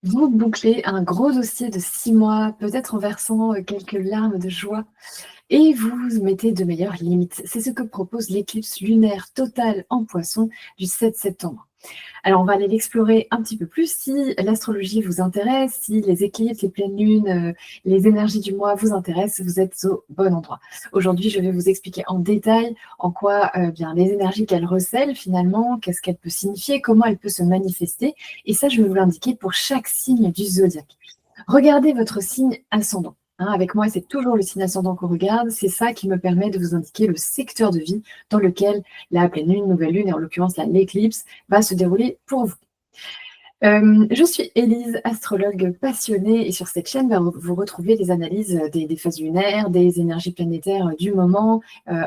Vous bouclez un gros dossier de 6 mois, peut-être en versant, quelques larmes de joie et vous mettez de meilleures limites. C'est ce que propose l'éclipse lunaire totale en Poissons du 7 septembre. Alors on va aller l'explorer un petit peu plus si l'astrologie vous intéresse, si les éclipses, les pleines lunes, les énergies du mois vous intéressent, vous êtes au bon endroit. Aujourd'hui, je vais vous expliquer en détail en quoi, bien les énergies qu'elle recèle finalement, qu'est-ce qu'elle peut signifier, comment elle peut se manifester et ça je vais vous l'indiquer pour chaque signe du zodiaque. Regardez votre signe ascendant. Hein, avec moi, c'est toujours le signe ascendant qu'on regarde. C'est ça qui me permet de vous indiquer le secteur de vie dans lequel la pleine lune, nouvelle lune, et en l'occurrence l'éclipse, va se dérouler pour vous. Je suis Élise, astrologue passionnée, et sur cette chaîne, vous retrouvez des analyses des phases lunaires, des énergies planétaires du moment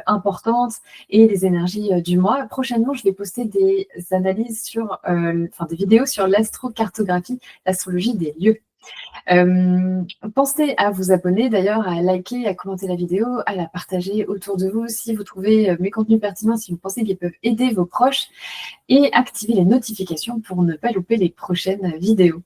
importantes et des énergies du mois. Prochainement, je vais poster des analyses des vidéos sur l'astrocartographie, l'astrologie des lieux. Pensez à vous abonner d'ailleurs, à liker, à commenter la vidéo, à la partager autour de vous si vous trouvez mes contenus pertinents, si vous pensez qu'ils peuvent aider vos proches et activer les notifications pour ne pas louper les prochaines vidéos.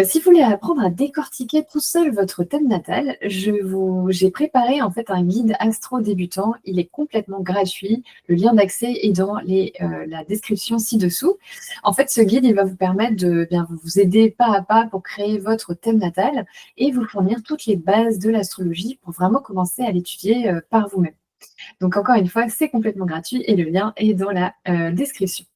Si vous voulez apprendre à décortiquer tout seul votre thème natal, j'ai préparé en fait un guide astro débutant. Il est complètement gratuit. Le lien d'accès est dans la description ci-dessous. En fait, ce guide, il va vous permettre de bien vous aider pas à pas pour créer votre thème natal et vous fournir toutes les bases de l'astrologie pour vraiment commencer à l'étudier par vous-même. Donc encore une fois, c'est complètement gratuit et le lien est dans la description.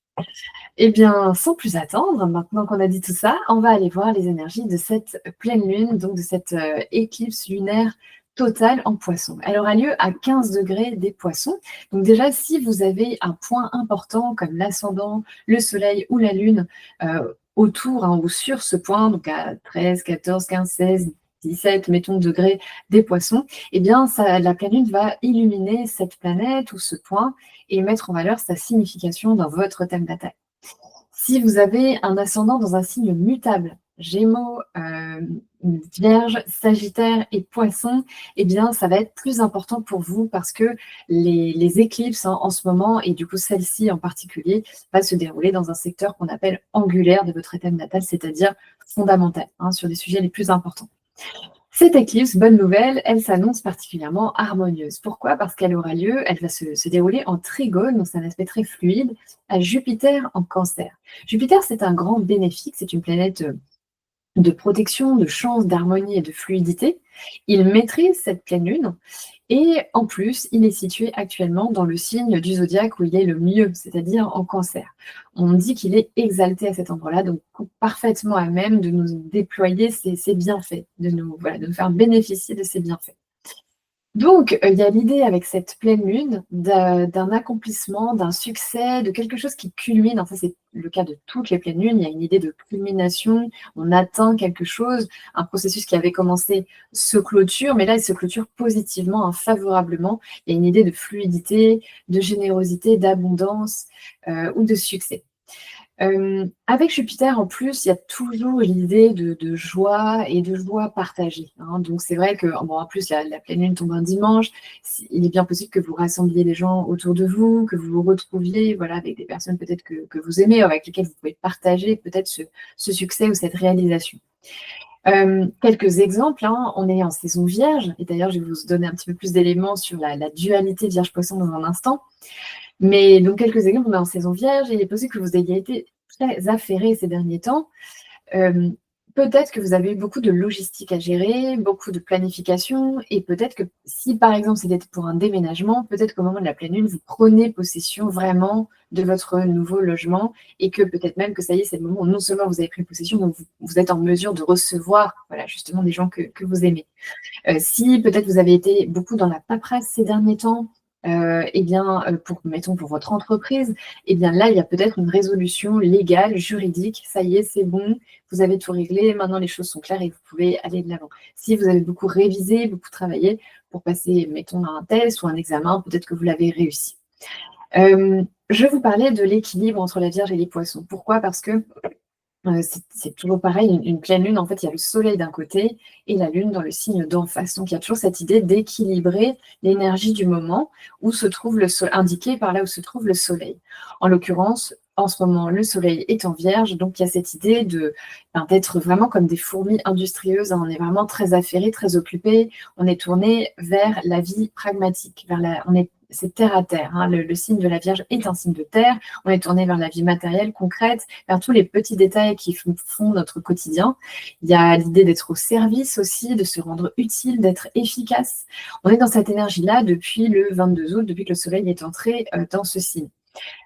Eh bien, sans plus attendre, maintenant qu'on a dit tout ça, on va aller voir les énergies de cette pleine lune, donc de cette éclipse lunaire totale en Poissons. Elle aura lieu à 15 degrés des Poissons. Donc déjà, si vous avez un point important comme l'ascendant, le soleil ou la lune autour ou sur ce point, donc à 13, 14, 15, 16, 17, mettons, degrés des Poissons, eh bien, la pleine lune va illuminer cette planète ou ce point et mettre en valeur sa signification dans votre thème natal. Si vous avez un ascendant dans un signe mutable, Gémeaux, Vierge, Sagittaire et Poisson, eh bien, ça va être plus important pour vous parce que les éclipses en ce moment, et du coup celle-ci en particulier, va se dérouler dans un secteur qu'on appelle angulaire de votre thème natal, c'est-à-dire fondamental, sur les sujets les plus importants. Cette éclipse, bonne nouvelle, elle s'annonce particulièrement harmonieuse. Pourquoi? Parce qu'elle aura lieu, elle va se dérouler en trigone, donc c'est un aspect très fluide, à Jupiter en Cancer. Jupiter, c'est un grand bénéfique, c'est une planète de protection, de chance, d'harmonie et de fluidité. Il maîtrise cette pleine lune et en plus, il est situé actuellement dans le signe du zodiaque où il est le mieux, c'est-à-dire en Cancer. On dit qu'il est exalté à cet endroit-là, donc parfaitement à même de nous déployer ses bienfaits, de nous faire bénéficier de ses bienfaits. Donc, il y a l'idée avec cette pleine lune d'un accomplissement, d'un succès, de quelque chose qui culmine. Ça, c'est le cas de toutes les pleines lunes. Il y a une idée de culmination. On atteint quelque chose. Un processus qui avait commencé se clôture, mais là, il se clôture positivement, favorablement. Il y a une idée de fluidité, de générosité, d'abondance ou de succès. Avec Jupiter, en plus, il y a toujours l'idée de joie et de joie partagée. Donc, c'est vrai que, en plus, la pleine lune tombe un dimanche. Il est bien possible que vous rassembliez les gens autour de vous, que vous vous retrouviez avec des personnes peut-être que vous aimez, avec lesquelles vous pouvez partager peut-être ce succès ou cette réalisation. Quelques exemples, on est en saison vierge, et d'ailleurs, je vais vous donner un petit peu plus d'éléments sur la dualité Vierge-Poisson dans un instant. Mais donc, quelques exemples, on est en saison vierge et il est possible que vous ayez été très affairé ces derniers temps. Peut-être que vous avez eu beaucoup de logistique à gérer, beaucoup de planification, et peut-être que si, par exemple, c'était pour un déménagement, peut-être qu'au moment de la pleine lune, vous prenez possession vraiment de votre nouveau logement, et que peut-être même que ça y est, c'est le moment où non seulement vous avez pris possession, donc vous êtes en mesure de recevoir justement des gens que vous aimez. Si peut-être vous avez été beaucoup dans la paperasse ces derniers temps, pour votre entreprise, là, il y a peut-être une résolution légale, juridique. Ça y est, c'est bon, vous avez tout réglé, maintenant les choses sont claires et vous pouvez aller de l'avant. Si vous avez beaucoup révisé, beaucoup travaillé pour passer, mettons, un test ou un examen, peut-être que vous l'avez réussi. Je vous parlais de l'équilibre entre la Vierge et les Poissons. Pourquoi? Parce que c'est toujours pareil, une pleine lune, en fait, il y a le soleil d'un côté et la lune dans le signe d'en face. Donc, il y a toujours cette idée d'équilibrer l'énergie du moment où se trouve indiquée par là où se trouve le soleil. En l'occurrence, en ce moment, le soleil est en Vierge, donc il y a cette idée d'être vraiment comme des fourmis industrieuses, hein. On est vraiment très affairés, très occupés. On est tourné vers la vie pragmatique, c'est terre à terre, hein. Le signe de la Vierge est un signe de terre. On est tourné vers la vie matérielle, concrète, vers tous les petits détails qui font notre quotidien. Il y a l'idée d'être au service aussi, de se rendre utile, d'être efficace. On est dans cette énergie-là depuis le 22 août, depuis que le soleil est entré dans ce signe.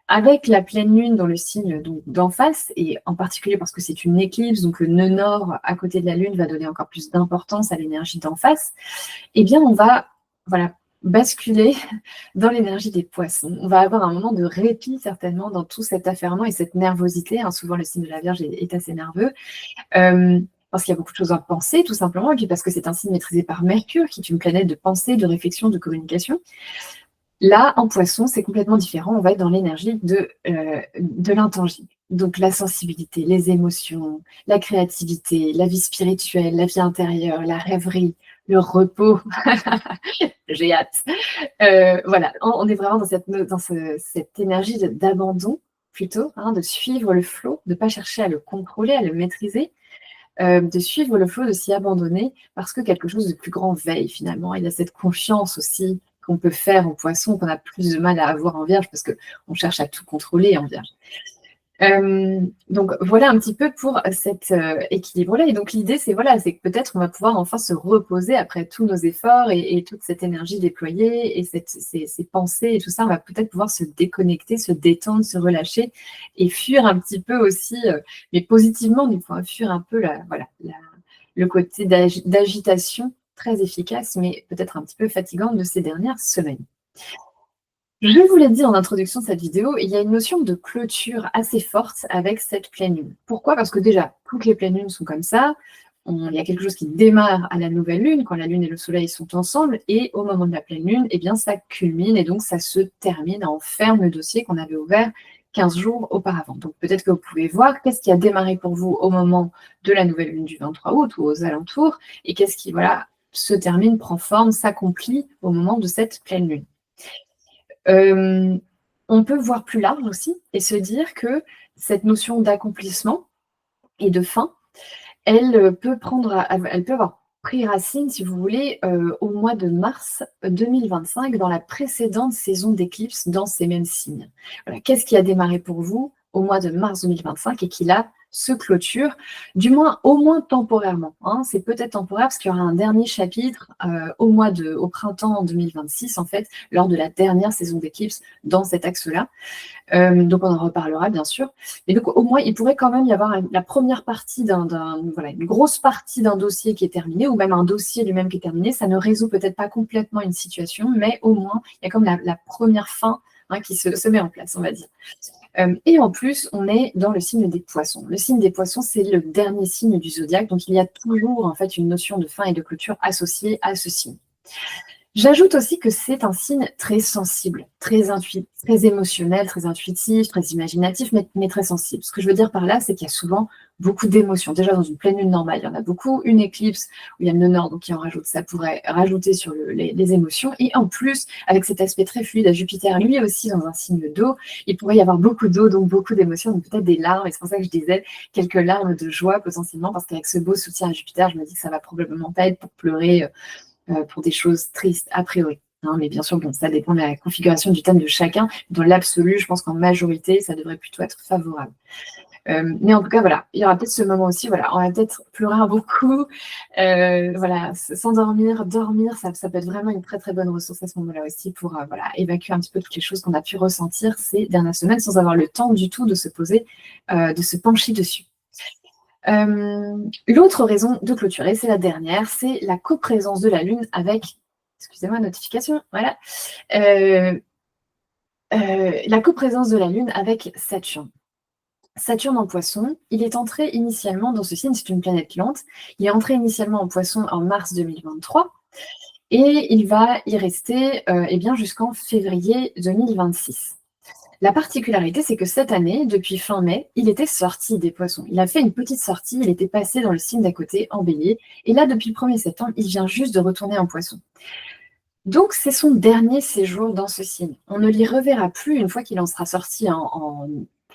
Avec la pleine lune dans le signe d'en face, et en particulier parce que c'est une éclipse, donc le nœud nord à côté de la lune va donner encore plus d'importance à l'énergie d'en face, eh bien on va basculer dans l'énergie des poissons. On va avoir un moment de répit certainement dans tout cet affairement et cette nervosité, hein. Souvent le signe de la Vierge est assez nerveux, parce qu'il y a beaucoup de choses à penser tout simplement, et puis parce que c'est un signe maîtrisé par Mercure, qui est une planète de pensée, de réflexion, de communication. Là, en poisson, c'est complètement différent. On va être dans l'énergie de l'intangible. Donc la sensibilité, les émotions, la créativité, la vie spirituelle, la vie intérieure, la rêverie, le repos. J'ai hâte. Voilà, on est vraiment dans cette énergie d'abandon plutôt, hein, de suivre le flot, de ne pas chercher à le contrôler, à le maîtriser, de suivre le flot, de s'y abandonner parce que quelque chose de plus grand veille finalement. Il y a cette confiance aussi qu'on peut faire en poisson, qu'on a plus de mal à avoir en Vierge parce qu'on cherche à tout contrôler en Vierge. Donc voilà un petit peu pour cet équilibre-là. Et donc l'idée, c'est que peut-être on va pouvoir enfin se reposer après tous nos efforts et toute cette énergie déployée et ces pensées et tout ça. On va peut-être pouvoir se déconnecter, se détendre, se relâcher et fuir un petit peu aussi, mais positivement, du coup, fuir un peu le côté d'agitation très efficace, mais peut-être un petit peu fatigante de ces dernières semaines. Je vous l'ai dit en introduction de cette vidéo, il y a une notion de clôture assez forte avec cette pleine lune. Pourquoi? Parce que déjà, toutes les pleines lunes sont comme ça. Il y a quelque chose qui démarre à la nouvelle lune, quand la lune et le soleil sont ensemble, et au moment de la pleine lune, eh bien, ça culmine et donc ça se termine, on ferme le dossier qu'on avait ouvert 15 jours auparavant. Donc peut-être que vous pouvez voir qu'est-ce qui a démarré pour vous au moment de la nouvelle lune du 23 août ou aux alentours, et qu'est-ce qui se termine, prend forme, s'accomplit au moment de cette pleine lune. On peut voir plus large aussi et se dire que cette notion d'accomplissement et de fin, elle peut avoir pris racine, si vous voulez, au mois de mars 2025, dans la précédente saison d'éclipse dans ces mêmes signes. Voilà. Qu'est-ce qui a démarré pour vous au mois de mars 2025 et qui là se clôture, du moins au moins temporairement, hein. C'est peut-être temporaire parce qu'il y aura un dernier chapitre au printemps 2026, en fait, lors de la dernière saison d'éclipse dans cet axe-là. Donc on en reparlera bien sûr. Et donc au moins il pourrait quand même y avoir la première partie une grosse partie d'un dossier qui est terminé, ou même un dossier lui-même qui est terminé. Ça ne résout peut-être pas complètement une situation, mais au moins il y a comme la première fin, hein, qui se met en place, on va dire. Et en plus, on est dans le signe des poissons. Le signe des poissons, c'est le dernier signe du zodiaque, donc il y a toujours en fait une notion de fin et de clôture associée à ce signe. J'ajoute aussi que c'est un signe très sensible, très émotionnel, très intuitif, très imaginatif, mais très sensible. Ce que je veux dire par là, c'est qu'il y a souvent beaucoup d'émotions. Déjà, dans une pleine lune normale, il y en a beaucoup. Une éclipse, où il y a le nœud nord, donc qui en rajoute, ça pourrait rajouter sur les émotions. Et en plus, avec cet aspect très fluide à Jupiter, lui aussi dans un signe d'eau, il pourrait y avoir beaucoup d'eau, donc beaucoup d'émotions, donc peut-être des larmes. Et c'est pour ça que je disais quelques larmes de joie potentiellement, parce qu'avec ce beau soutien à Jupiter, je me dis que ça va probablement pas être pour pleurer pour des choses tristes a priori. Hein, mais bien sûr, bon, ça dépend de la configuration du thème de chacun. Dans l'absolu, je pense qu'en majorité, ça devrait plutôt être favorable. Mais en tout cas, voilà, il y aura peut-être ce moment aussi, voilà, on va peut-être pleurer beaucoup, voilà, s'endormir, dormir, ça peut être vraiment une très très bonne ressource à ce moment-là aussi pour évacuer un petit peu toutes les choses qu'on a pu ressentir ces dernières semaines sans avoir le temps du tout de se poser, de se pencher dessus. L'autre raison de clôturer, c'est la dernière, c'est la coprésence de la Lune avec, excusez-moi, notification, voilà, la coprésence de la Lune avec Saturne. Saturne en Poisson, il est entré initialement dans ce signe, c'est une planète lente, il est entré initialement en Poisson en mars 2023 et il va y rester jusqu'en février 2026. La particularité, c'est que cette année, depuis fin mai, il était sorti des Poissons. Il a fait une petite sortie, il était passé dans le signe d'à côté, en Bélier, et là, depuis le 1er septembre, il vient juste de retourner en Poisson. Donc, c'est son dernier séjour dans ce signe. On ne l'y reverra plus une fois qu'il en sera sorti en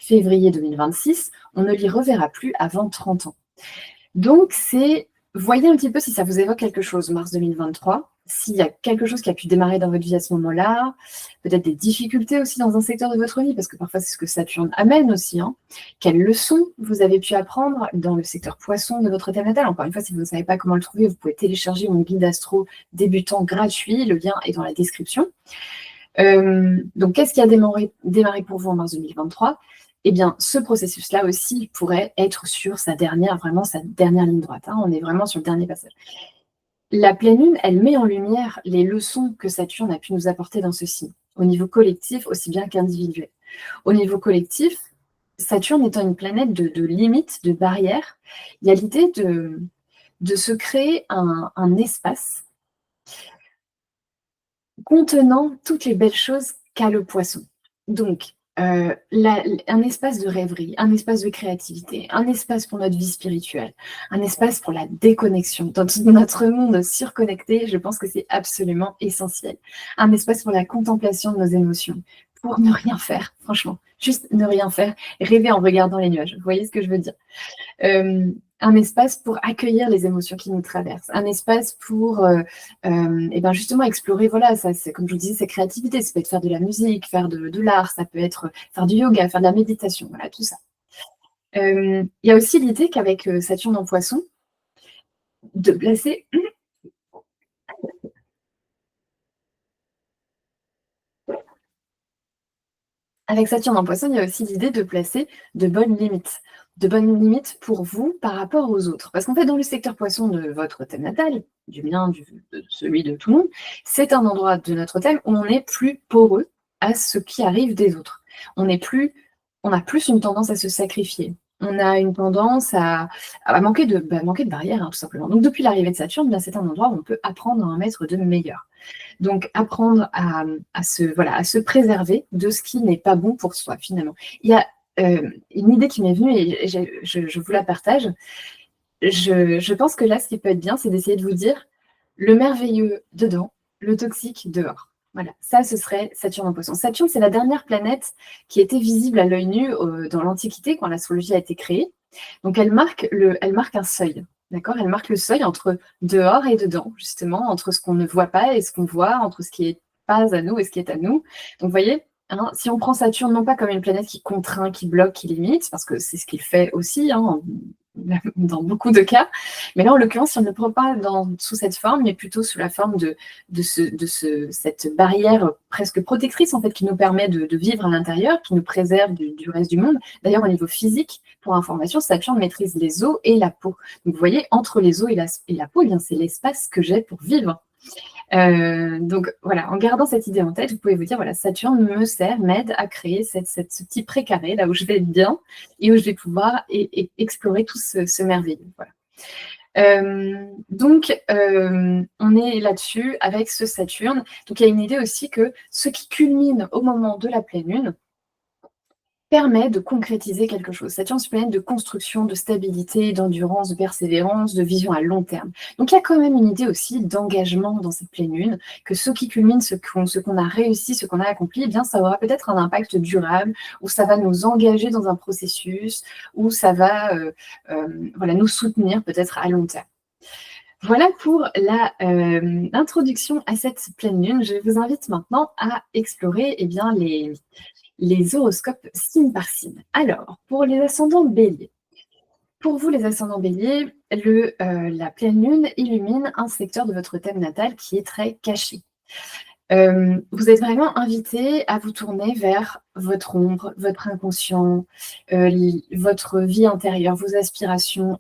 février 2026, on ne l'y reverra plus avant 30 ans. Donc voyez un petit peu si ça vous évoque quelque chose, mars 2023, s'il y a quelque chose qui a pu démarrer dans votre vie à ce moment-là, peut-être des difficultés aussi dans un secteur de votre vie, parce que parfois c'est ce que Saturne amène aussi, hein. Quelles leçons vous avez pu apprendre dans le secteur poisson de votre thème natal? Encore une fois, si vous ne savez pas comment le trouver, vous pouvez télécharger mon guide astro débutant gratuit, le lien est dans la description. Donc, qu'est-ce qui a démarré pour vous en mars 2023? Eh bien, ce processus-là aussi pourrait être sur sa dernière ligne droite, hein. On est vraiment sur le dernier passage. La pleine lune, elle met en lumière les leçons que Saturne a pu nous apporter dans ce signe, au niveau collectif aussi bien qu'individuel. Au niveau collectif, Saturne étant une planète de limites, de barrières, il y a l'idée de se créer un espace contenant toutes les belles choses qu'a le poisson. Donc, un espace de rêverie, un espace de créativité, un espace pour notre vie spirituelle, un espace pour la déconnexion. Dans tout notre monde surconnecté, je pense que c'est absolument essentiel. Un espace pour la contemplation de nos émotions, pour ne rien faire, franchement. Juste ne rien faire, rêver en regardant les nuages. Vous voyez ce que je veux dire? Un espace pour accueillir les émotions qui nous traversent, un espace pour et ben justement explorer, voilà, ça, c'est, comme je vous disais, cette créativité. Ça peut être faire de la musique, faire de l'art, ça peut être faire du yoga, faire de la méditation, voilà, tout ça. Il y a aussi l'idée qu'avec Saturne en Poisson, de placer avec Saturne en Poisson, il y a aussi l'idée de placer de bonnes limites pour vous par rapport aux autres. Parce qu'en fait, dans le secteur Poisson de votre thème natal, du mien, de celui de tout le monde, c'est un endroit de notre thème où on est plus poreux à ce qui arrive des autres. On a plus une tendance à se sacrifier. On a une tendance à manquer de barrières, hein, tout simplement. Donc, depuis l'arrivée de Saturne, c'est un endroit où on peut apprendre à en mettre de meilleurs. Donc, apprendre à se préserver de ce qui n'est pas bon pour soi, finalement. Il y a une idée qui m'est venue et je vous la partage. Je pense que là, ce qui peut être bien, c'est d'essayer de vous dire le merveilleux dedans, le toxique dehors. Voilà, ça, ce serait Saturne en Poisson. Saturne, c'est la dernière planète qui était visible à l'œil nu dans l'Antiquité, quand l'astrologie a été créée. Donc, elle marque un seuil. D'accord? Elle marque le seuil entre dehors et dedans, justement, entre ce qu'on ne voit pas et ce qu'on voit, entre ce qui n'est pas à nous et ce qui est à nous. Donc, vous voyez, hein, si on prend Saturne non pas comme une planète qui contraint, qui bloque, qui limite, parce que c'est ce qu'il fait aussi, hein, dans beaucoup de cas, mais là, en l'occurrence, si on ne le prend pas sous cette forme, mais plutôt sous la forme cette barrière presque protectrice, en fait, qui nous permet de vivre à l'intérieur, qui nous préserve du reste du monde. D'ailleurs, au niveau physique, pour information, Saturne maîtrise les os et la peau. Donc, vous voyez, entre les os et la peau, eh bien, c'est l'espace que j'ai pour vivre. Donc voilà, en gardant cette idée en tête, vous pouvez vous dire, voilà, Saturne m'aide à créer ce petit précaré, là où je vais être bien et où je vais pouvoir explorer tout ce merveilleux. Voilà. Donc, on est là-dessus avec ce Saturne. Donc, il y a une idée aussi que ce qui culmine au moment de la pleine lune permet de concrétiser quelque chose. Saturne, c'est une planète de construction, de stabilité, d'endurance, de persévérance, de vision à long terme. Donc il y a quand même une idée aussi d'engagement dans cette pleine lune, que ce qui culmine, ce qu'on a réussi, ce qu'on a accompli, eh bien ça aura peut-être un impact durable, ou ça va nous engager dans un processus, ou ça va nous soutenir peut-être à long terme. Voilà pour l'introduction à cette pleine lune. Je vous invite maintenant à explorer les horoscopes signe par signe. Alors, pour les ascendants béliers. Pour vous, les ascendants béliers, la pleine lune illumine un secteur de votre thème natal qui est très caché. Vous êtes vraiment invité à vous tourner vers votre ombre, votre inconscient, votre vie intérieure, vos aspirations.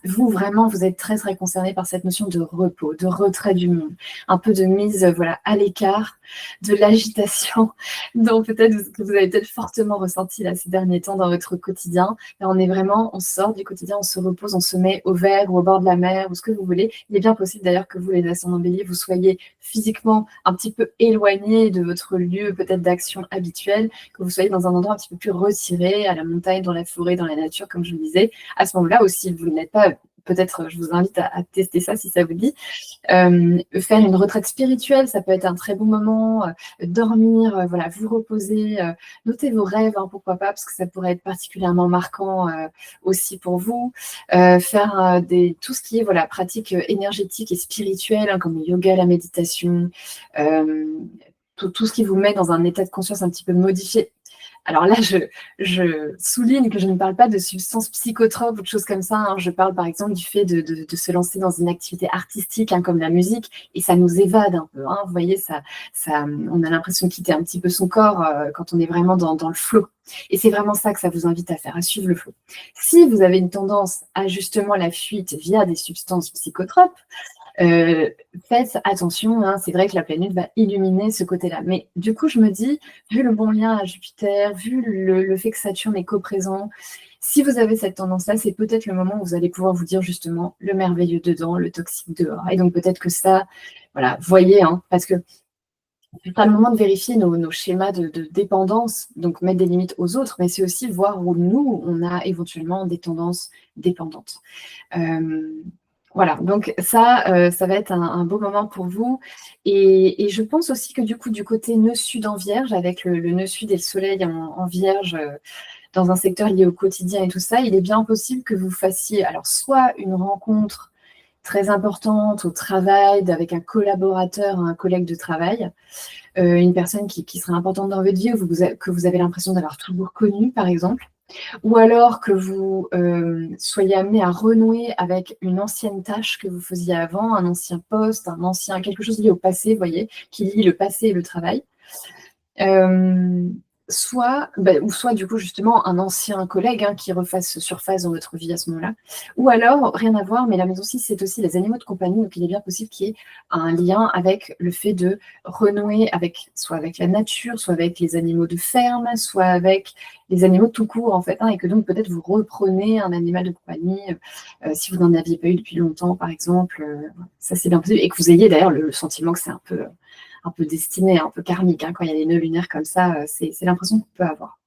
Vous, vraiment, vous êtes très, très concerné par cette notion de repos, de retrait du monde, un peu de mise à l'écart, de l'agitation dont peut-être que vous avez peut-être fortement ressenti là, ces derniers temps dans votre quotidien. Là, on sort du quotidien, on se repose, on se met au vert ou au bord de la mer ou ce que vous voulez. Il est bien possible d'ailleurs que vous, les ascendants béliers, vous soyez physiquement un petit peu éloigné de votre lieu peut-être d'action habituel, que vous soyez dans un endroit un petit peu plus retiré, à la montagne, dans la forêt, dans la nature, comme je le disais. À ce moment-là aussi, vous n'êtes pas peut-être je vous invite à tester ça si ça vous dit. Faire une retraite spirituelle, ça peut être un très bon moment. Dormir, voilà, vous reposer, noter vos rêves, hein, pourquoi pas, parce que ça pourrait être particulièrement marquant aussi pour vous. Faire tout ce qui est voilà, pratique énergétique et spirituelle, hein, comme le yoga, la méditation, tout ce qui vous met dans un état de conscience un petit peu modifié. Alors là, je souligne que je ne parle pas de substances psychotropes ou de choses comme ça, hein. Je parle par exemple du fait de se lancer dans une activité artistique, hein, comme la musique, et ça nous évade un peu, hein. Vous voyez, on a l'impression de quitter un petit peu son corps quand on est vraiment dans le flow. Et c'est vraiment ça que ça vous invite à faire, à suivre le flow. Si vous avez une tendance à justement la fuite via des substances psychotropes, faites attention, hein, c'est vrai que la pleine lune va illuminer ce côté-là. Mais du coup, je me dis, vu le bon lien à Jupiter, vu le fait que Saturne est coprésent, si vous avez cette tendance-là, c'est peut-être le moment où vous allez pouvoir vous dire justement le merveilleux dedans, le toxique dehors. Et donc peut-être que ça, voilà, voyez, hein, parce que c'est pas le moment de vérifier nos schémas de dépendance, donc mettre des limites aux autres, mais c'est aussi voir où nous, on a éventuellement des tendances dépendantes. Voilà, donc ça va être un beau moment pour vous. Et je pense aussi que du coup, du côté nœud sud en Vierge, avec le nœud sud et le soleil en Vierge, dans un secteur lié au quotidien et tout ça, il est bien possible que vous fassiez alors soit une rencontre très importante au travail avec un collaborateur, un collègue de travail, une personne qui serait importante dans votre vie, ou que vous avez l'impression d'avoir toujours connue, par exemple. Ou alors que vous soyez amené à renouer avec une ancienne tâche que vous faisiez avant, un ancien poste, quelque chose lié au passé, vous voyez, qui lie le passé et le travail. Ou soit du coup justement un ancien collègue, hein, qui refasse surface dans votre vie à ce moment-là. Ou alors, rien à voir, mais la maison 6, c'est aussi les animaux de compagnie, donc il est bien possible qu'il y ait un lien avec le fait de renouer soit avec la nature, soit avec les animaux de ferme, soit avec les animaux tout court en fait, hein, et que donc peut-être vous reprenez un animal de compagnie, si vous n'en aviez pas eu depuis longtemps par exemple, ça c'est bien possible, et que vous ayez d'ailleurs le sentiment que c'est un peu destiné, un peu karmique, hein, quand il y a des nœuds lunaires comme ça, c'est l'impression qu'on peut avoir.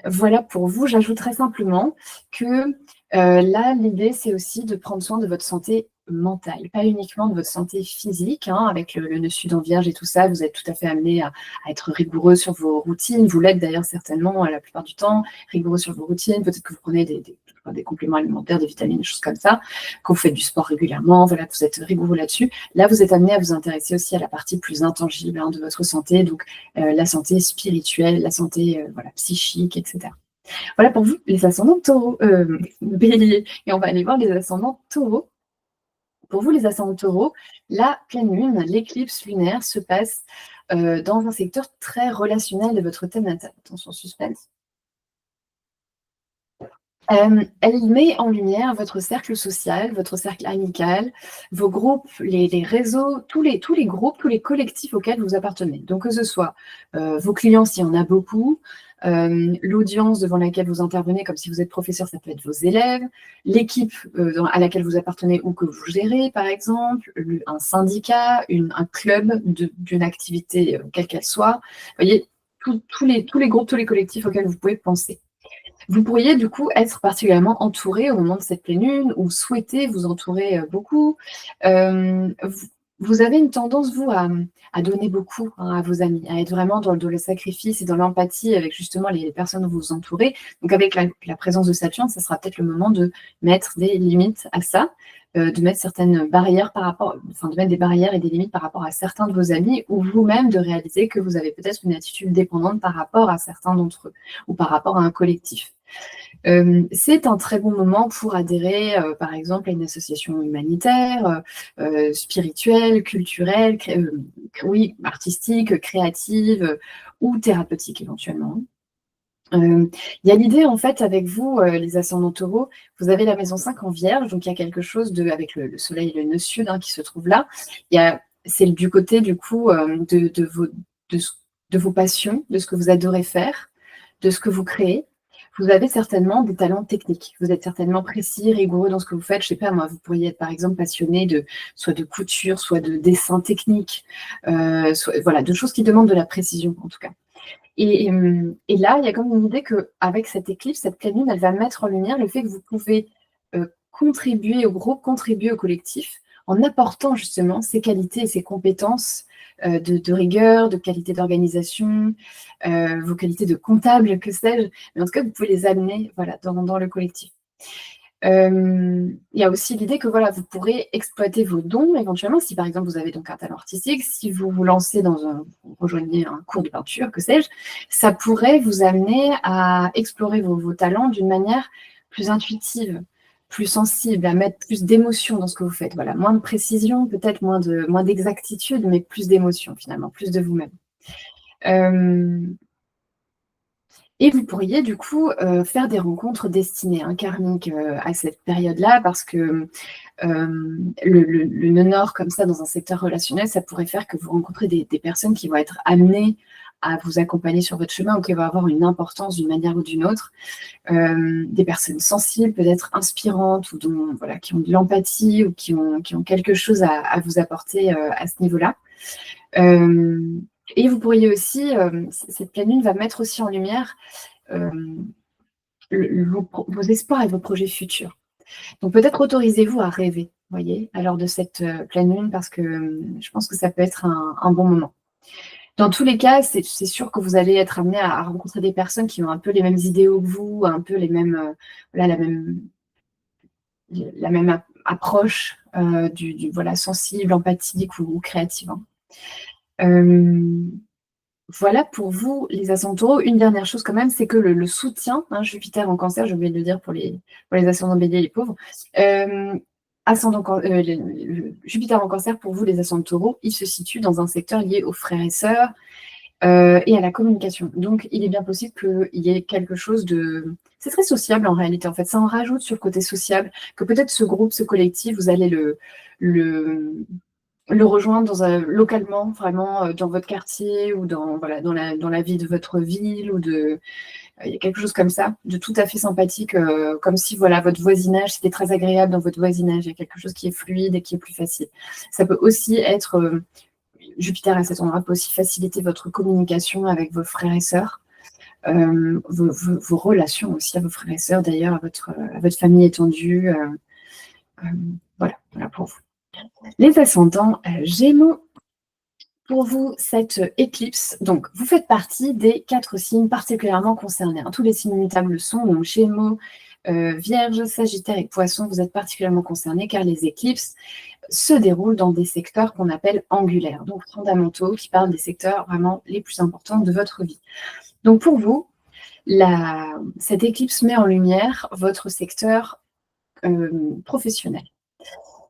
Voilà pour vous. J'ajouterais simplement que là, l'idée, c'est aussi de prendre soin de votre santé mentale, pas uniquement de votre santé physique, hein, avec le nœud sud en Vierge et tout ça. Vous êtes tout à fait amené à être rigoureux sur vos routines. Vous l'êtes d'ailleurs certainement la plupart du temps, rigoureux sur vos routines. Peut-être que vous prenez des compléments alimentaires, des vitamines, des choses comme ça, que vous faites du sport régulièrement, voilà, que vous êtes rigoureux là-dessus. Là, vous êtes amené à vous intéresser aussi à la partie plus intangible, hein, de votre santé, donc la santé spirituelle, la santé voilà, psychique, etc. Voilà pour vous, les ascendants taureaux, bélier. Et on va aller voir les ascendants taureaux. Pour vous, les ascendants taureaux, la pleine lune, l'éclipse lunaire se passe dans un secteur très relationnel de votre thème natal. Attention, suspense. Elle met en lumière votre cercle social, votre cercle amical, vos groupes, les réseaux, tous les groupes, tous les collectifs auxquels vous appartenez. Donc que ce soit vos clients, s'il y en a beaucoup, l'audience devant laquelle vous intervenez, comme si vous êtes professeur, ça peut être vos élèves, l'équipe à laquelle vous appartenez ou que vous gérez, par exemple, un syndicat, un club d'une activité, quelle qu'elle soit. Vous voyez, tous les groupes, tous les collectifs auxquels vous pouvez penser. Vous pourriez du coup être particulièrement entouré au moment de cette pleine lune, ou souhaiter vous entourer beaucoup. Vous avez une tendance, vous, à donner beaucoup, hein, à vos amis, à être vraiment dans le sacrifice et dans l'empathie avec justement les personnes dont vous vous entourez. Donc avec la présence de Saturne, ça sera peut-être le moment de mettre des limites à ça, de mettre certaines barrières de mettre des barrières et des limites par rapport à certains de vos amis, ou vous-même de réaliser que vous avez peut-être une attitude dépendante par rapport à certains d'entre eux, ou par rapport à un collectif. C'est un très bon moment pour adhérer, par exemple, à une association humanitaire, spirituelle, culturelle, artistique, créative, ou thérapeutique éventuellement. Il y a l'idée, en fait, avec vous, les ascendants taureaux, vous avez la maison 5 en Vierge, donc il y a quelque chose avec le soleil et le nœud sud, hein, qui se trouve là. C'est du côté, du coup, de vos passions, de ce que vous adorez faire, de ce que vous créez. Vous avez certainement des talents techniques. Vous êtes certainement précis, rigoureux dans ce que vous faites. Je ne sais pas, moi, vous pourriez être, par exemple, passionné soit de couture, soit de dessin technique, voilà, de choses qui demandent de la précision, en tout cas. Et là, il y a comme une idée qu'avec cette éclipse, cette pleine lune, elle va mettre en lumière le fait que vous pouvez contribuer au groupe, contribuer au collectif, en apportant justement ces qualités et ces compétences de rigueur, de qualité d'organisation, vos qualités de comptable, que sais-je. Mais en tout cas, vous pouvez les amener voilà, dans le collectif. Il y a aussi l'idée que voilà, vous pourrez exploiter vos dons éventuellement, si par exemple vous avez donc un talent artistique, si vous vous lancez vous rejoignez un cours de peinture, que sais-je, ça pourrait vous amener à explorer vos talents d'une manière plus intuitive, plus sensible, à mettre plus d'émotion dans ce que vous faites. Voilà, moins de précision, peut-être moins d'exactitude, mais plus d'émotion finalement, plus de vous-même. Et vous pourriez du coup faire des rencontres destinées, karmiques, à cette période-là, parce que le nœud nord comme ça dans un secteur relationnel, ça pourrait faire que vous rencontrez des personnes qui vont être amenées à vous accompagner sur votre chemin ou qui vont avoir une importance d'une manière ou d'une autre. Des personnes sensibles, peut-être inspirantes, ou voilà, qui ont de l'empathie ou qui ont quelque chose à vous apporter à ce niveau-là. Et vous pourriez aussi, cette pleine lune va mettre aussi en lumière vos espoirs et vos projets futurs. Donc peut-être autorisez-vous à rêver, voyez, à l'heure de cette pleine lune, parce que je pense que ça peut être un bon moment. Dans tous les cas, c'est sûr que vous allez être amené à rencontrer des personnes qui ont un peu les mêmes idéaux que vous, un peu les mêmes, voilà, la même approche voilà, sensible, empathique ou créative. Voilà pour vous, les ascendants taureaux. Une dernière chose quand même, c'est que le soutien, Jupiter en cancer, j'ai oublié de le dire pour les ascendants béliers, les pauvres, Jupiter en cancer, pour vous, les ascendants taureaux, il se situe dans un secteur lié aux frères et sœurs et à la communication. Donc, il est bien possible qu'il y ait quelque chose de... C'est très sociable en réalité, en fait. Ça en rajoute sur le côté sociable, que peut-être ce groupe, ce collectif, vous allez le rejoindre localement, vraiment dans votre quartier ou voilà, dans la vie de votre ville, ou il y a quelque chose comme ça, de tout à fait sympathique, comme si voilà, votre voisinage, c'était très agréable dans votre voisinage, il y a quelque chose qui est fluide et qui est plus facile. Ça peut aussi être, Jupiter à cet endroit peut aussi faciliter votre communication avec vos frères et sœurs, vos relations aussi à vos frères et sœurs, d'ailleurs, à votre famille étendue. Voilà pour vous. Les ascendants Gémeaux, pour vous, cette éclipse, donc vous faites partie des 4 signes particulièrement concernés. Tous les signes mutables le sont, donc Gémeaux, Vierge, Sagittaire et Poissons, vous êtes particulièrement concernés car les éclipses se déroulent dans des secteurs qu'on appelle angulaires, donc fondamentaux, qui parlent des secteurs vraiment les plus importants de votre vie. Donc pour vous, cette éclipse met en lumière votre secteur professionnel.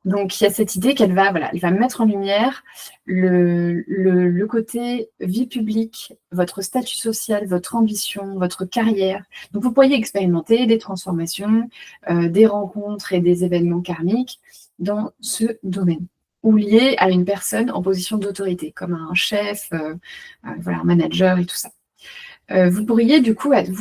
Donc, il y a cette idée qu'elle va mettre en lumière le côté vie publique, votre statut social, votre ambition, votre carrière. Donc, vous pourriez expérimenter des transformations, des rencontres et des événements karmiques dans ce domaine, ou liés à une personne en position d'autorité, comme un chef, un manager et tout ça. Vous pourriez du coup être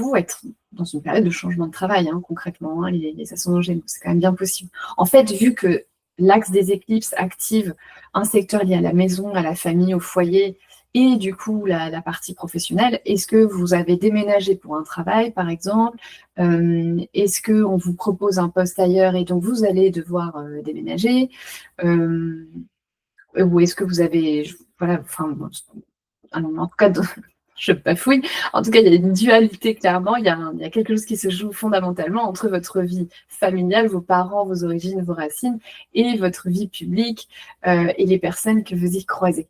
dans une période de changement de travail, concrètement, les ascendants Gémeaux, c'est quand même bien possible. En fait, vu que l'axe des éclipses active un secteur lié à la maison, à la famille, au foyer, et du coup la partie professionnelle, est-ce que vous avez déménagé pour un travail, par exemple? Est-ce qu'on vous propose un poste ailleurs et donc vous allez devoir déménager? Ou est-ce que vous avez... Voilà, en tout cas, je bafouille. En tout cas, il y a une dualité, clairement. Il y a quelque chose qui se joue fondamentalement entre votre vie familiale, vos parents, vos origines, vos racines, et votre vie publique et les personnes que vous y croisez.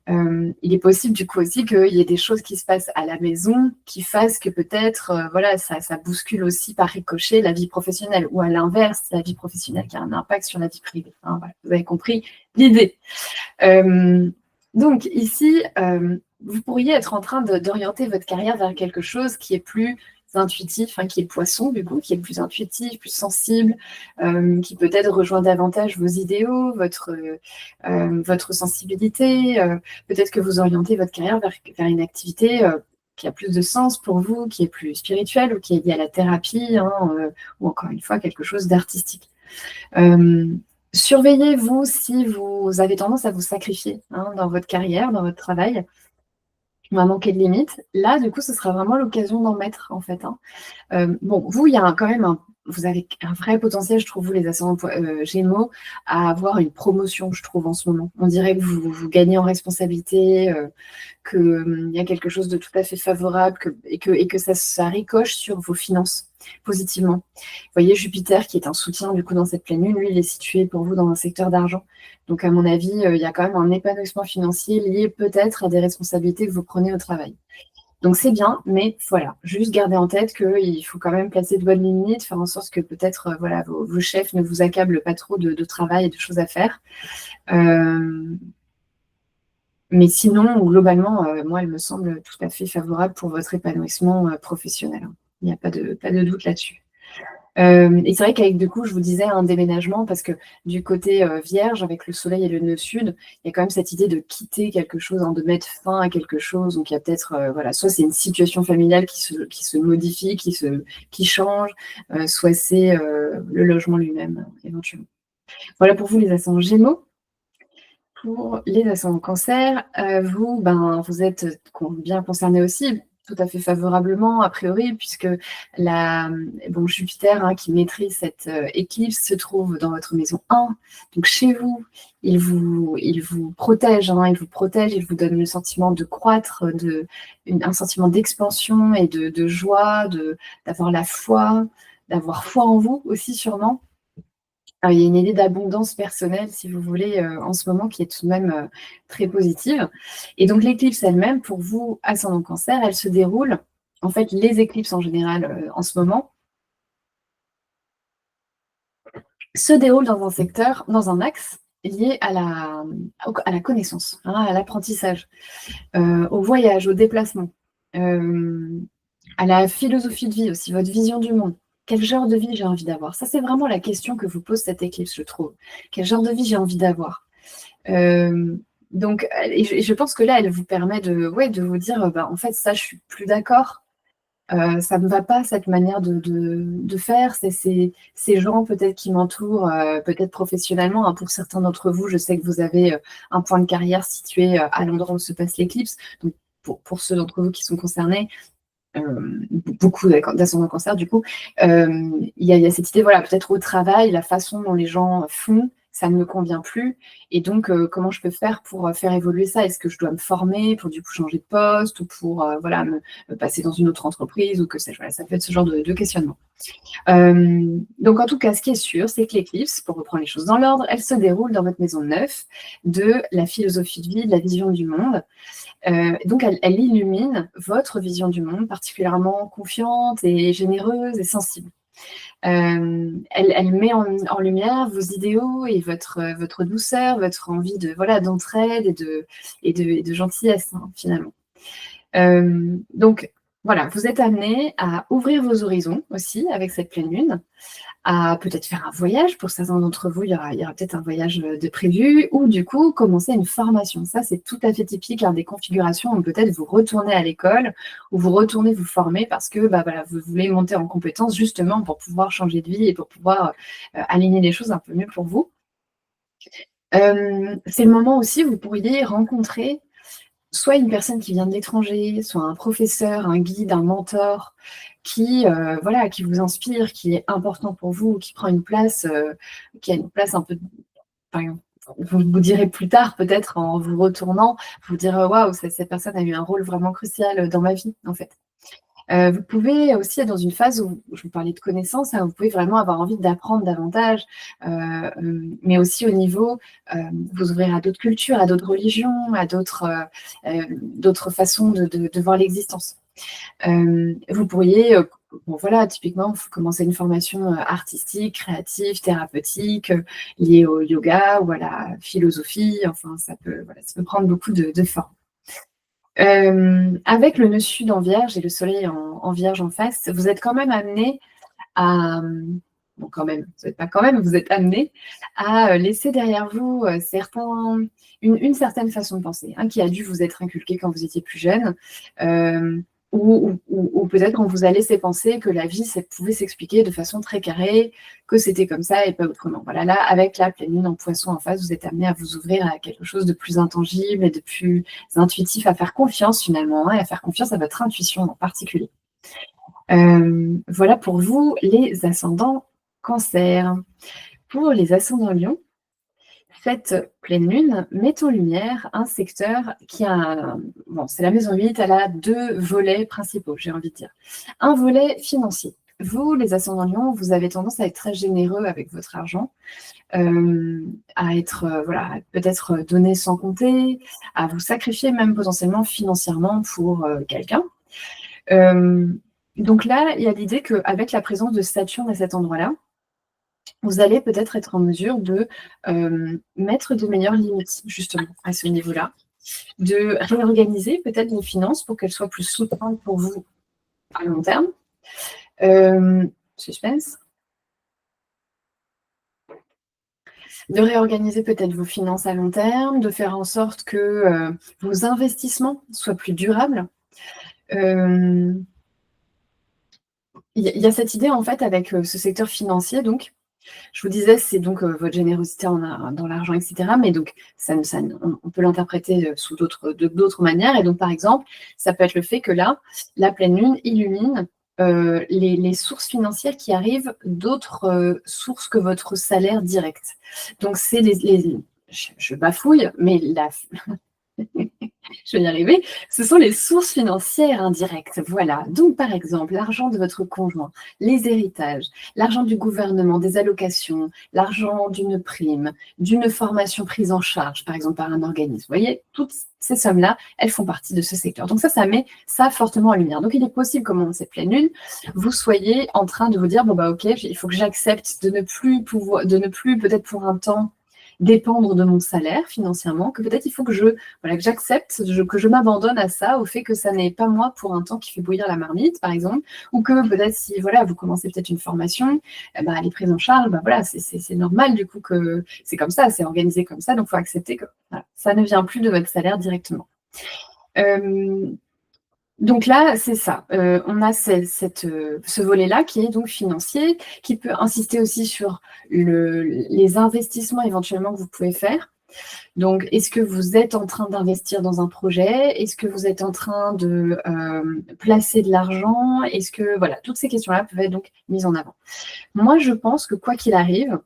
Il est possible, du coup, aussi qu'il y ait des choses qui se passent à la maison qui fassent que peut-être, ça bouscule aussi par ricochet la vie professionnelle, ou à l'inverse, la vie professionnelle qui a un impact sur la vie privée. Voilà, vous avez compris l'idée. Donc, ici, vous pourriez être en train d'orienter votre carrière vers quelque chose qui est plus intuitif, qui est Poisson, du coup, qui est plus intuitif, plus sensible, qui peut-être rejoint davantage vos idéaux, votre sensibilité. Peut-être que vous orientez votre carrière vers une activité qui a plus de sens pour vous, qui est plus spirituelle, ou qui est liée à la thérapie, ou encore une fois, quelque chose d'artistique. Surveillez-vous si vous avez tendance à vous sacrifier dans votre carrière, dans votre travail, à manquer de limites. Là, du coup, ce sera vraiment l'occasion d'en mettre, en fait. Bon, vous, il y a quand même vous avez un vrai potentiel, je trouve, vous les ascendants Gémeaux, à avoir une promotion, je trouve, en ce moment. On dirait que vous gagnez en responsabilité, qu'il y a quelque chose de tout à fait favorable et que ça ricoche sur vos finances positivement. Vous voyez, Jupiter, qui est un soutien du coup dans cette pleine lune, lui, il est situé pour vous dans un secteur d'argent. Donc, à mon avis, il y a quand même un épanouissement financier lié peut-être à des responsabilités que vous prenez au travail. Donc, c'est bien, mais voilà, juste garder en tête qu'il faut quand même placer de bonnes limites, faire en sorte que peut-être voilà, vos chefs ne vous accablent pas trop de travail et de choses à faire. Mais sinon, globalement, moi, elle me semble tout à fait favorable pour votre épanouissement professionnel. Il n'y a pas de doute là-dessus. Et c'est vrai qu'avec, du coup, je vous disais un déménagement, parce que du côté Vierge, avec le soleil et le nœud sud, il y a quand même cette idée de quitter quelque chose, hein, de mettre fin à quelque chose. Donc, il y a peut-être, voilà, soit c'est une situation familiale qui se modifie, qui change, soit c'est le logement lui-même, éventuellement. Voilà pour vous, les ascendants Gémeaux. Pour les ascendants Cancer, vous, vous êtes bien concernés aussi, tout à fait favorablement, a priori, puisque Jupiter, hein, qui maîtrise cette éclipse, se trouve dans votre maison 1. Donc chez vous, il vous protège, hein, il vous donne le sentiment de croître, un sentiment d'expansion et de joie, d'avoir la foi, d'avoir foi en vous aussi sûrement. Alors, il y a une idée d'abondance personnelle, si vous voulez, en ce moment, qui est tout de même très positive. Et donc, l'éclipse elle-même, pour vous, ascendant Cancer, elle se déroule, en fait, les éclipses en général, en ce moment, se déroulent dans un secteur, dans un axe lié à la connaissance, hein, à l'apprentissage, au voyage, au déplacement, à la philosophie de vie aussi, votre vision du monde. Quel genre de vie j'ai envie d'avoir? Ça, c'est vraiment la question que vous pose cette éclipse, je trouve. Quel genre de vie j'ai envie d'avoir? Donc, et je pense que là, elle vous permet de vous dire, en fait, ça, je suis plus d'accord. Ça ne me va pas, cette manière de faire. C'est ces gens peut-être qui m'entourent, peut-être professionnellement, hein. Pour certains d'entre vous, je sais que vous avez un point de carrière situé à l'endroit où se passe l'éclipse. Donc, pour ceux d'entre vous qui sont concernés, beaucoup d'ascendants Cancer, du coup, il y a cette idée, voilà, peut-être au travail, la façon dont les gens font, ça ne me convient plus. Et donc, comment je peux faire pour faire évoluer ça? Est-ce que je dois me former pour du coup changer de poste ou pour voilà, me passer dans une autre entreprise ou que sais-je? Voilà, ça peut être ce genre de questionnement. Donc, en tout cas, ce qui est sûr, c'est que l'éclipse, pour reprendre les choses dans l'ordre, elle se déroule dans votre maison 9 de la philosophie de vie, de la vision du monde. Donc, elle illumine votre vision du monde, particulièrement confiante et généreuse et sensible. Elle met en lumière vos idéaux et votre douceur, votre envie d'entraide et de gentillesse, hein, finalement. Donc, voilà, vous êtes amené à ouvrir vos horizons aussi avec cette pleine lune, à peut-être faire un voyage. Pour certains d'entre vous, il y aura peut-être un voyage de prévu, ou du coup, commencer une formation. Ça, c'est tout à fait typique, des configurations où peut-être vous retournez à l'école ou vous retournez vous former parce que vous voulez monter en compétence justement pour pouvoir changer de vie et pour pouvoir aligner les choses un peu mieux pour vous. C'est le moment aussi où vous pourriez rencontrer soit une personne qui vient de l'étranger, soit un professeur, un guide, un mentor qui vous inspire, qui est important pour vous, qui prend une place, qui a une place un peu. Enfin, vous direz plus tard, peut-être en vous retournant, vous direz waouh, cette personne a eu un rôle vraiment crucial dans ma vie, en fait. Vous pouvez aussi être dans une phase où, je vous parlais de connaissances, hein, vous pouvez vraiment avoir envie d'apprendre davantage, mais aussi au niveau, vous ouvrir à d'autres cultures, à d'autres religions, à d'autres façons de voir l'existence. Vous pourriez, typiquement, commencer une formation artistique, créative, thérapeutique, liée au yoga ou à la philosophie. Enfin, ça peut prendre beaucoup de formes. Avec le nœud sud en Vierge et le soleil en Vierge en face, vous êtes quand même amené à... Bon, quand même, vous n'êtes pas quand même, vous êtes amené à laisser derrière vous une certaine façon de penser, hein, qui a dû vous être inculquée quand vous étiez plus jeune, ou peut-être on vous a laissé penser que la vie, ça pouvait s'expliquer de façon très carrée, que c'était comme ça et pas autrement. Voilà, là, avec la pleine lune en Poisson en face, vous êtes amené à vous ouvrir à quelque chose de plus intangible et de plus intuitif, à faire confiance finalement, hein, et à faire confiance à votre intuition en particulier. Voilà pour vous les ascendants Cancer. Pour les ascendants Lion, cette pleine lune met en lumière un secteur qui a bon, c'est la maison 8, elle a 2 volets principaux, j'ai envie de dire. Un volet financier. Vous, les ascendants Lion, vous avez tendance à être très généreux avec votre argent, à être, voilà, peut-être donner sans compter, à vous sacrifier même potentiellement financièrement pour, quelqu'un. Donc là, il y a l'idée qu'avec la présence de Saturne à cet endroit-là, vous allez peut-être être en mesure de mettre de meilleures limites justement à ce niveau-là, de réorganiser peut-être vos finances pour qu'elles soient plus soutenantes pour vous à long terme. Suspense. De réorganiser peut-être vos finances à long terme, de faire en sorte que vos investissements soient plus durables. Il y a cette idée en fait avec ce secteur financier donc. Je vous disais, c'est donc votre générosité dans l'argent, etc. Mais donc, on peut l'interpréter sous d'autres manières. Et donc, par exemple, ça peut être le fait que là, la pleine lune illumine les sources financières qui arrivent d'autres sources que votre salaire direct. Donc, c'est je bafouille, mais je vais y arriver. Ce sont les sources financières indirectes. Voilà. Donc, par exemple, l'argent de votre conjoint, les héritages, l'argent du gouvernement, des allocations, l'argent d'une prime, d'une formation prise en charge, par exemple, par un organisme. Vous voyez, toutes ces sommes-là, elles font partie de ce secteur. Donc, ça met ça fortement en lumière. Donc, il est possible, comme on cette pleine lune, vous soyez en train de vous dire, bon, bah, OK, il faut que j'accepte de ne plus, peut-être pour un temps, dépendre de mon salaire financièrement, que peut-être il faut que j'accepte, que je m'abandonne à ça, au fait que ça n'est pas moi pour un temps qui fait bouillir la marmite, par exemple, ou que peut-être si vous commencez peut-être une formation, elle est prise en charge, c'est normal du coup que c'est comme ça, c'est organisé comme ça, donc il faut accepter que ça ne vient plus de votre salaire directement. Donc là, c'est ça. On a ce volet-là qui est donc financier, qui peut insister aussi sur les investissements éventuellement que vous pouvez faire. Donc, est-ce que vous êtes en train d'investir dans un projet? Est-ce que vous êtes en train de placer de l'argent? Est-ce que, voilà, toutes ces questions-là peuvent être donc mises en avant. Moi, je pense que quoi qu'il arrive,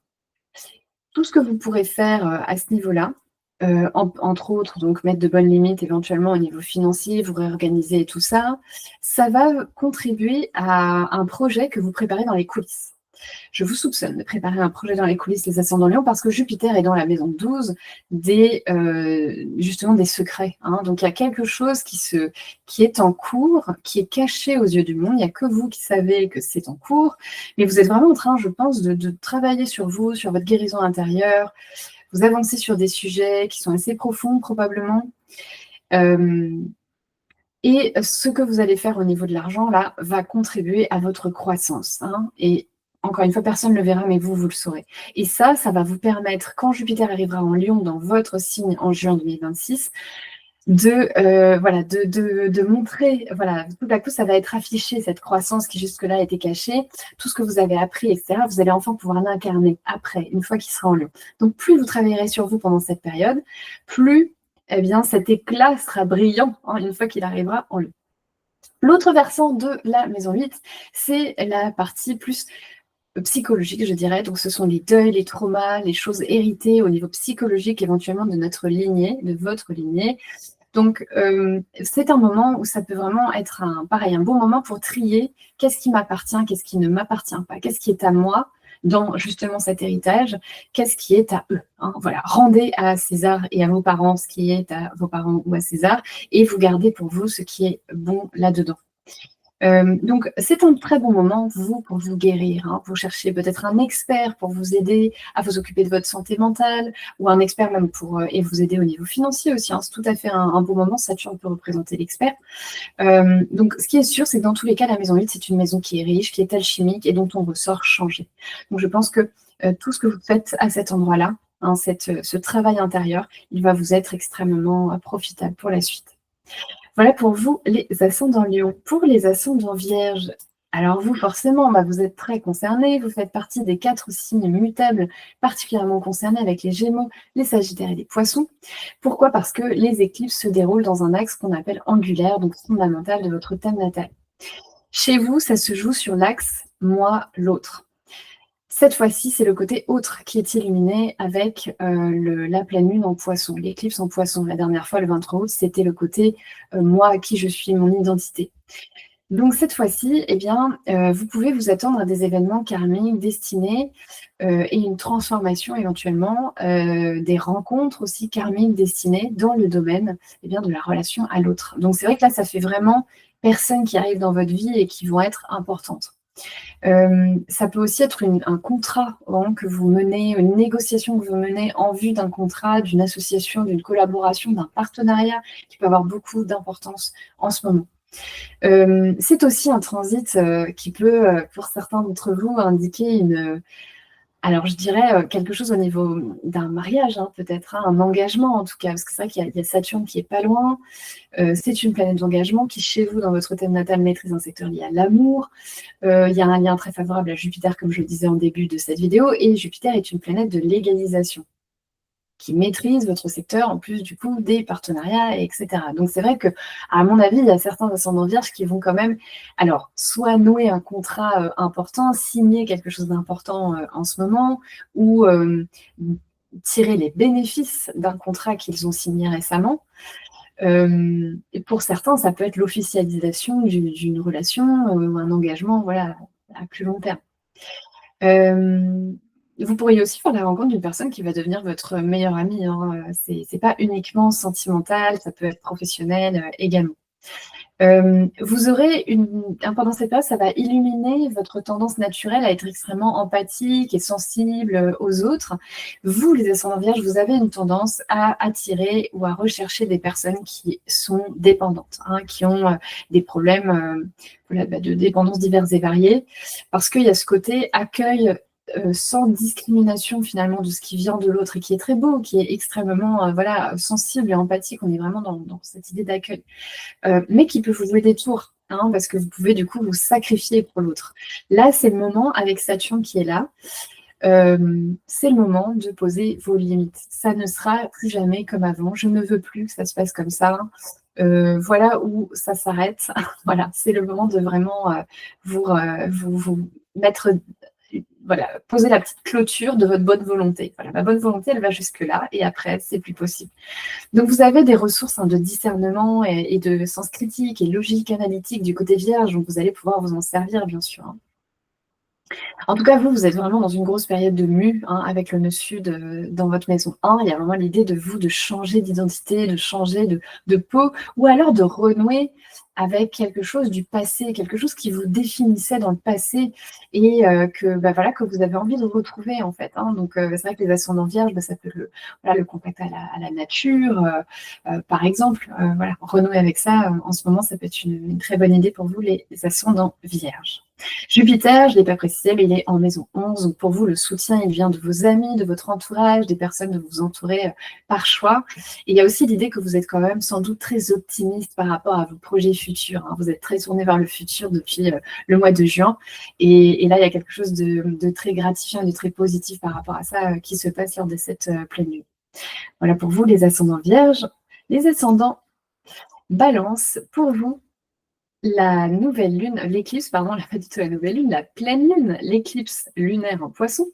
tout ce que vous pourrez faire à ce niveau-là, entre autres, donc mettre de bonnes limites éventuellement au niveau financier, vous réorganiser et tout ça, ça va contribuer à un projet que vous préparez dans les coulisses. Je vous soupçonne de préparer un projet dans les coulisses, les ascendants Lion, parce que Jupiter est dans la maison 12 justement des secrets. Hein. Donc il y a quelque chose qui est en cours, qui est caché aux yeux du monde. Il n'y a que vous qui savez que c'est en cours. Mais vous êtes vraiment en train, je pense, de travailler sur vous, sur votre guérison intérieure. Vous avancez sur des sujets qui sont assez profonds, probablement. Et ce que vous allez faire au niveau de l'argent, là, va contribuer à votre croissance. Hein. Et encore une fois, personne ne le verra, mais vous le saurez. Et ça va vous permettre, quand Jupiter arrivera en Lion dans votre signe en juin 2026, de montrer, voilà, tout à coup, ça va être affiché, cette croissance qui jusque-là était cachée, tout ce que vous avez appris, etc., vous allez enfin pouvoir l'incarner après, une fois qu'il sera en Lion. Donc, plus vous travaillerez sur vous pendant cette période, plus cet éclat sera brillant une fois qu'il arrivera en Lion. L'autre versant de la maison 8, c'est la partie plus psychologique, je dirais. Donc, ce sont les deuils, les traumas, les choses héritées au niveau psychologique, éventuellement de notre lignée, de votre lignée. Donc, c'est un moment où ça peut vraiment être un bon moment pour trier qu'est-ce qui m'appartient, qu'est-ce qui ne m'appartient pas, qu'est-ce qui est à moi dans justement cet héritage, qu'est-ce qui est à eux. Hein. Voilà, rendez à César et à vos parents ce qui est à vos parents ou à César, et vous gardez pour vous ce qui est bon là-dedans. Donc, c'est un très bon moment, pour vous guérir. Hein. Vous cherchez peut-être un expert pour vous aider à vous occuper de votre santé mentale, ou un expert même pour et vous aider au niveau financier aussi. Hein. C'est tout à fait un bon moment. Saturne peut représenter l'expert. Donc, ce qui est sûr, c'est que dans tous les cas, la maison 8, c'est une maison qui est riche, qui est alchimique et dont on ressort changé. Donc, je pense que tout ce que vous faites à cet endroit-là, hein, ce travail intérieur, il va vous être extrêmement profitable pour la suite. Voilà pour vous, les ascendants Lion. Pour les ascendants Vierges, alors vous, forcément, vous êtes très concernés. Vous faites partie des 4 signes mutables, particulièrement concernés avec les Gémeaux, les Sagittaires et les Poissons. Pourquoi? Parce que les éclipses se déroulent dans un axe qu'on appelle angulaire, donc fondamental de votre thème natal. Chez vous, ça se joue sur l'axe moi, l'autre. Cette fois-ci, c'est le côté autre qui est illuminé avec la pleine lune en poisson, l'éclipse en poisson. La dernière fois, le 23 août, c'était le côté moi, qui je suis, mon identité. Donc cette fois-ci, eh bien, vous pouvez vous attendre à des événements karmiques destinés et une transformation éventuellement, des rencontres aussi karmiques destinées dans le domaine, eh bien, de la relation à l'autre. Donc c'est vrai que là, ça fait vraiment personnes qui arrivent dans votre vie et qui vont être importantes. Ça peut aussi être un contrat vraiment que vous menez, une négociation que vous menez en vue d'un contrat, d'une association, d'une collaboration, d'un partenariat qui peut avoir beaucoup d'importance en ce moment. C'est aussi un transit qui peut, pour certains d'entre vous, indiquer alors je dirais quelque chose au niveau d'un mariage, hein, peut-être, hein, un engagement en tout cas, parce que c'est vrai qu'il y a Saturne qui est pas loin. C'est une planète d'engagement qui, chez vous, dans votre thème natal, maîtrise un secteur lié à l'amour. Il y a un lien très favorable à Jupiter, comme je le disais en début de cette vidéo, et Jupiter est une planète de légalisation qui maîtrise votre secteur, en plus du coup des partenariats, etc. Donc c'est vrai que, à mon avis, il y a certains ascendants vierges qui vont quand même, alors, soit nouer un contrat important, signer quelque chose d'important en ce moment, ou tirer les bénéfices d'un contrat qu'ils ont signé récemment. Et pour certains, ça peut être l'officialisation d'une relation ou un engagement, voilà, à plus long terme. Vous pourriez aussi faire la rencontre d'une personne qui va devenir votre meilleure amie, hein. C'est pas uniquement sentimental, ça peut être professionnel également. Vous aurez pendant cette période, ça va illuminer votre tendance naturelle à être extrêmement empathique et sensible aux autres. Vous, les ascendants vierges, vous avez une tendance à attirer ou à rechercher des personnes qui sont dépendantes, hein, qui ont des problèmes de dépendance divers et variés, parce qu'il y a ce côté accueil sans discrimination finalement de ce qui vient de l'autre et qui est très beau, qui est extrêmement sensible et empathique. On est vraiment dans cette idée d'accueil. Mais qui peut vous jouer des tours, hein, parce que vous pouvez du coup vous sacrifier pour l'autre. Là, c'est le moment, avec Saturne qui est là, c'est le moment de poser vos limites. Ça ne sera plus jamais comme avant. Je ne veux plus que ça se passe comme ça. Voilà où ça s'arrête. Voilà, c'est le moment de vraiment vous mettre, voilà, poser la petite clôture de votre bonne volonté. Voilà, ma bonne volonté, elle va jusque-là, et après, c'est plus possible. Donc, vous avez des ressources de discernement et de sens critique et logique analytique du côté vierge, donc vous allez pouvoir vous en servir, bien sûr, hein. En tout cas, vous êtes vraiment dans une grosse période de mue, hein, avec le nœud sud dans votre maison 1. Il y a vraiment l'idée de vous de changer d'identité, de changer de peau, ou alors de renouer avec quelque chose du passé, quelque chose qui vous définissait dans le passé et que vous avez envie de retrouver, en fait, hein. Donc, c'est vrai que les ascendants vierges, ça peut le contact à la nature, par exemple. Renouer avec ça, en ce moment, ça peut être une très bonne idée pour vous, les ascendants vierges. Jupiter, je ne l'ai pas précisé, mais il est en maison 11. Donc pour vous, le soutien, il vient de vos amis, de votre entourage, des personnes que vous entourez par choix. Et il y a aussi l'idée que vous êtes quand même sans doute très optimiste par rapport à vos projets futurs, hein. Vous êtes très tourné vers le futur depuis le mois de juin. Et là, il y a quelque chose de très gratifiant, de très positif par rapport à ça qui se passe lors de cette pleine lune. Voilà pour vous, les ascendants vierges. Les ascendants balance, pour vous, la nouvelle lune, l'éclipse, pardon, pas du tout la nouvelle lune, la pleine lune, l'éclipse lunaire en poisson,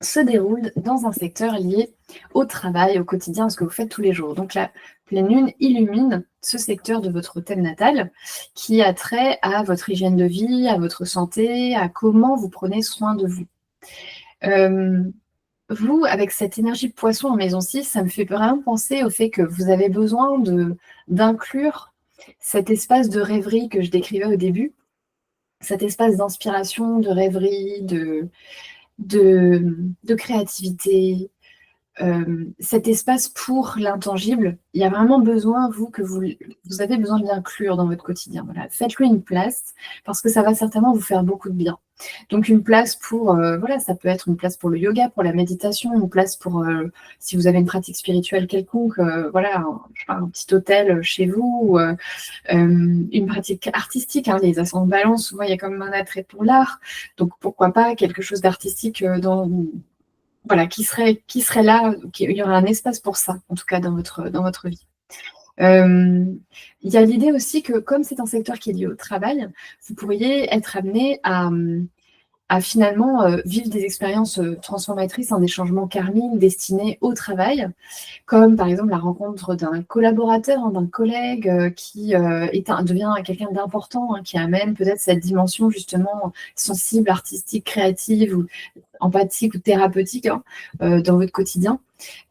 se déroule dans un secteur lié au travail, au quotidien, à ce que vous faites tous les jours. Donc la pleine lune illumine ce secteur de votre thème natal qui a trait à votre hygiène de vie, à votre santé, à comment vous prenez soin de vous. Vous, avec cette énergie poisson en maison 6, ça me fait vraiment penser au fait que vous avez besoin d'inclure cet espace de rêverie que je décrivais au début, cet espace d'inspiration, de rêverie, de créativité, cet espace pour l'intangible. Il y a vraiment besoin, que vous avez besoin de l'inclure dans votre quotidien. Voilà. Faites-lui une place parce que ça va certainement vous faire beaucoup de bien. Donc une place pour, ça peut être une place pour le yoga, pour la méditation, une place pour, si vous avez une pratique spirituelle quelconque, un petit hôtel chez vous, ou, une pratique artistique, hein, les ascendants balance, souvent il y a quand même un attrait pour l'art, donc pourquoi pas quelque chose d'artistique qui serait là, il y aurait un espace pour ça, en tout cas dans votre vie. Hem, il y a l'idée aussi que comme c'est un secteur qui est lié au travail, vous pourriez être amené à finalement, vivre des expériences, transformatrices, hein, des changements karmiques destinés au travail. Comme par exemple la rencontre d'un collaborateur, hein, d'un collègue, qui, devient quelqu'un d'important, hein, qui amène peut-être cette dimension justement sensible, artistique, créative ou empathique ou thérapeutique, hein, dans votre quotidien,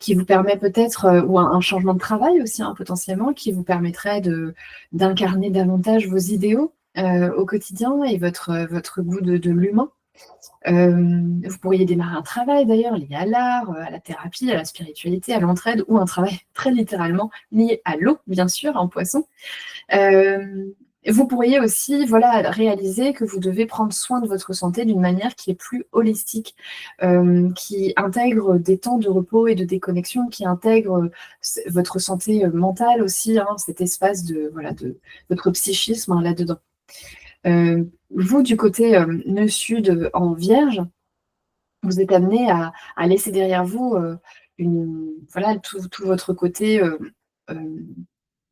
qui vous permet peut-être, ou un changement de travail aussi, hein, potentiellement, qui vous permettrait d'incarner davantage vos idéaux, au quotidien et votre goût de l'humain. Vous pourriez démarrer un travail d'ailleurs lié à l'art, à la thérapie, à la spiritualité, à l'entraide ou un travail très littéralement lié à l'eau, bien sûr, en poisson. Hem, vous pourriez aussi, voilà, réaliser que vous devez prendre soin de votre santé d'une manière qui est plus holistique, qui intègre des temps de repos et de déconnexion, qui intègre, votre santé, mentale aussi, hein, cet espace de, voilà, de votre psychisme, hein, là-dedans. Vous, du côté, nœud sud, en Vierge, vous êtes amené à laisser derrière vous, voilà, tout votre côté, hem,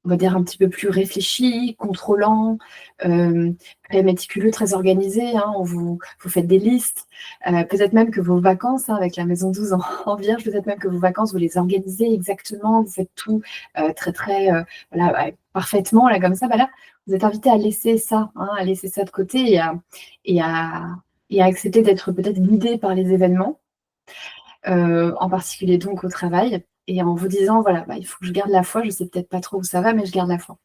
on va dire un petit peu plus réfléchi, contrôlant, hem, très méticuleux, très organisé, hein. Vous faites des listes, peut-être même que vos vacances, hein, avec la maison 12 en Vierge, peut-être même que vos vacances, vous les organisez exactement, vous faites tout, très, très, voilà, ouais, parfaitement là, comme ça. Bah, là, vous êtes invité à laisser ça, hein, à laisser ça de côté et à et à accepter d'être peut-être guidé par les événements, en particulier donc au travail et en vous disant: «Voilà, bah, il faut que je garde la foi, je sais peut-être pas trop où ça va, mais je garde la foi».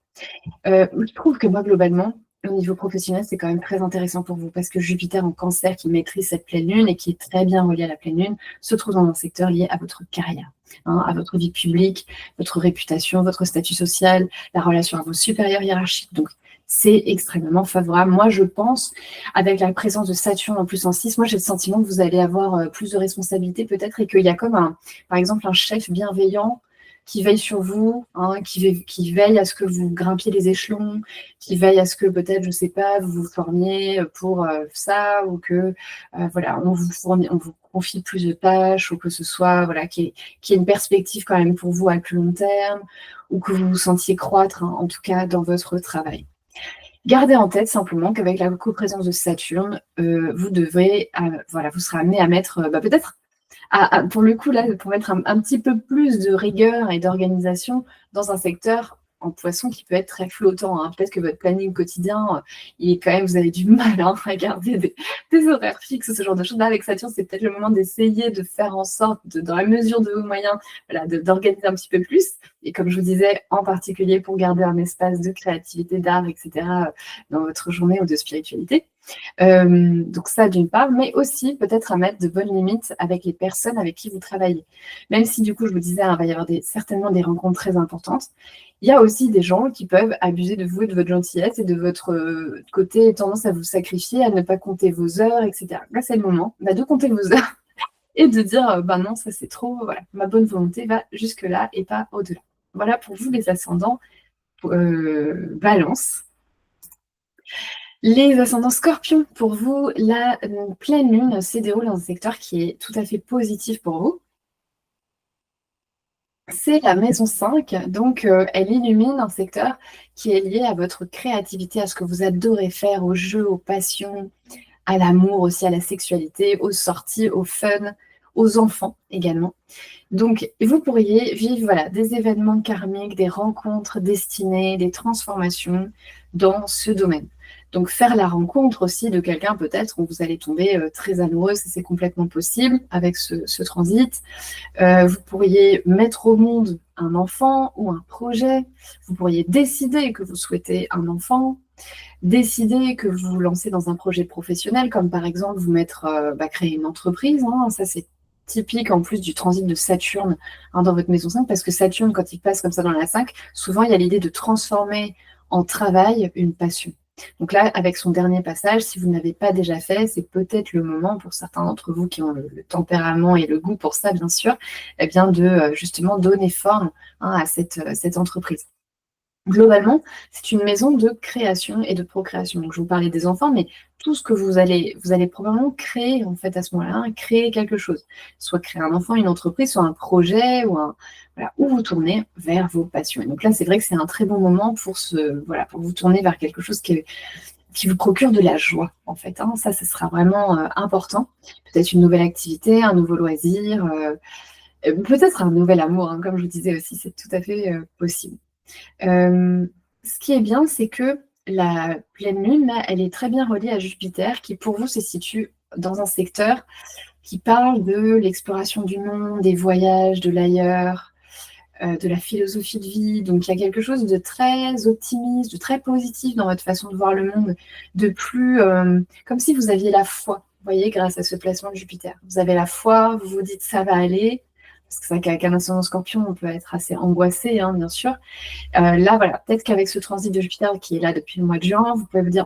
Je trouve que moi, globalement, au niveau professionnel, c'est quand même très intéressant pour vous parce que Jupiter en Cancer, qui maîtrise cette pleine lune et qui est très bien relié à la pleine lune, se trouve dans un secteur lié à votre carrière, hein, à votre vie publique, votre réputation, votre statut social, la relation à vos supérieurs hiérarchiques. Donc, c'est extrêmement favorable. Moi, je pense, avec la présence de Saturne en plus en 6, moi, j'ai le sentiment que vous allez avoir plus de responsabilités peut-être et qu'il y a comme par exemple, un chef bienveillant qui veille sur vous, hein, qui veille à ce que vous grimpiez les échelons, qui veille à ce que peut-être, je ne sais pas, vous vous formiez pour ça, ou que voilà, on vous confie plus de tâches, ou que ce soit voilà, qu'il y ait une perspective quand même pour vous à plus long terme, ou que vous vous sentiez croître, hein, en tout cas dans votre travail. Gardez en tête simplement qu'avec la coprésence de Saturne, vous devrez, voilà, vous serez amené à mettre peut-être pour le coup, là, pour mettre un petit peu plus de rigueur et d'organisation dans un secteur en poisson qui peut être très flottant, hein. Peut-être que votre planning quotidien, il est quand même vous avez du mal, hein, à garder des horaires fixes ou ce genre de choses. Là, avec Saturne, c'est peut-être le moment d'essayer de faire en sorte dans la mesure de vos moyens, voilà, d'organiser un petit peu plus et comme je vous disais, en particulier pour garder un espace de créativité, d'art et cetera, dans votre journée ou de spiritualité. Donc ça d'une part, mais aussi peut-être à mettre de bonnes limites avec les personnes avec qui vous travaillez. Même si du coup, je vous disais, hein, il va y avoir certainement des rencontres très importantes, il y a aussi des gens qui peuvent abuser de vous et de votre gentillesse et de votre côté tendance à vous sacrifier, à ne pas compter vos heures, et cetera. Là, c'est le moment de compter vos heures et de dire, «Bah non, ça c'est trop, voilà, ma bonne volonté va jusque-là et pas au-delà». Voilà pour vous les ascendants, Balance. Les ascendants Scorpions, pour vous, la pleine lune se déroule dans un secteur qui est tout à fait positif pour vous. C'est la maison 5, donc elle illumine un secteur qui est lié à votre créativité, à ce que vous adorez faire, aux jeux, aux passions, à l'amour aussi, à la sexualité, aux sorties, au fun, aux enfants également. Donc vous pourriez vivre, voilà, des événements karmiques, des rencontres destinées, des transformations dans ce domaine. Donc faire la rencontre aussi de quelqu'un peut-être où vous allez tomber, très amoureuse et c'est complètement possible avec ce transit. Vous pourriez mettre au monde un enfant ou un projet. Vous pourriez décider que vous souhaitez un enfant, décider que vous vous lancez dans un projet professionnel comme par exemple vous mettre, créer une entreprise, hein. Ça c'est typique en plus du transit de Saturne, hein, dans votre maison 5 parce que Saturne quand il passe comme ça dans la 5, souvent il y a l'idée de transformer en travail une passion. Donc là, avec son dernier passage, si vous ne l'avez pas déjà fait, c'est peut-être le moment pour certains d'entre vous qui ont le tempérament et le goût pour ça, bien sûr, eh bien de justement donner forme, hein, à cette entreprise. Globalement, c'est une maison de création et de procréation. Donc, je vous parlais des enfants, mais tout ce que vous allez probablement créer en fait à ce moment-là, hein, créer quelque chose. Soit créer un enfant, une entreprise, soit un projet, voilà, où vous tournez vers vos passions. Et donc là, c'est vrai que c'est un très bon moment pour pour vous tourner vers quelque chose qui vous procure de la joie, en fait, hein. Ça, ce sera vraiment important. Peut-être une nouvelle activité, un nouveau loisir, peut-être un nouvel amour, hein, comme je vous disais aussi, c'est tout à fait possible. Ce qui est bien, c'est que la pleine lune, là, elle est très bien reliée à Jupiter, qui pour vous se situe dans un secteur qui parle de l'exploration du monde, des voyages, de l'ailleurs, de la philosophie de vie. Donc il y a quelque chose de très optimiste, de très positif dans votre façon de voir le monde, de plus comme si vous aviez la foi, vous voyez, grâce à ce placement de Jupiter. Vous avez la foi, vous vous dites ça va aller, parce que c'est vrai qu'avec un ascendant Scorpion, on peut être assez angoissé, hein, bien sûr. Là, voilà, peut-être qu'avec ce transit de Jupiter qui est là depuis le mois de juin, vous pouvez vous dire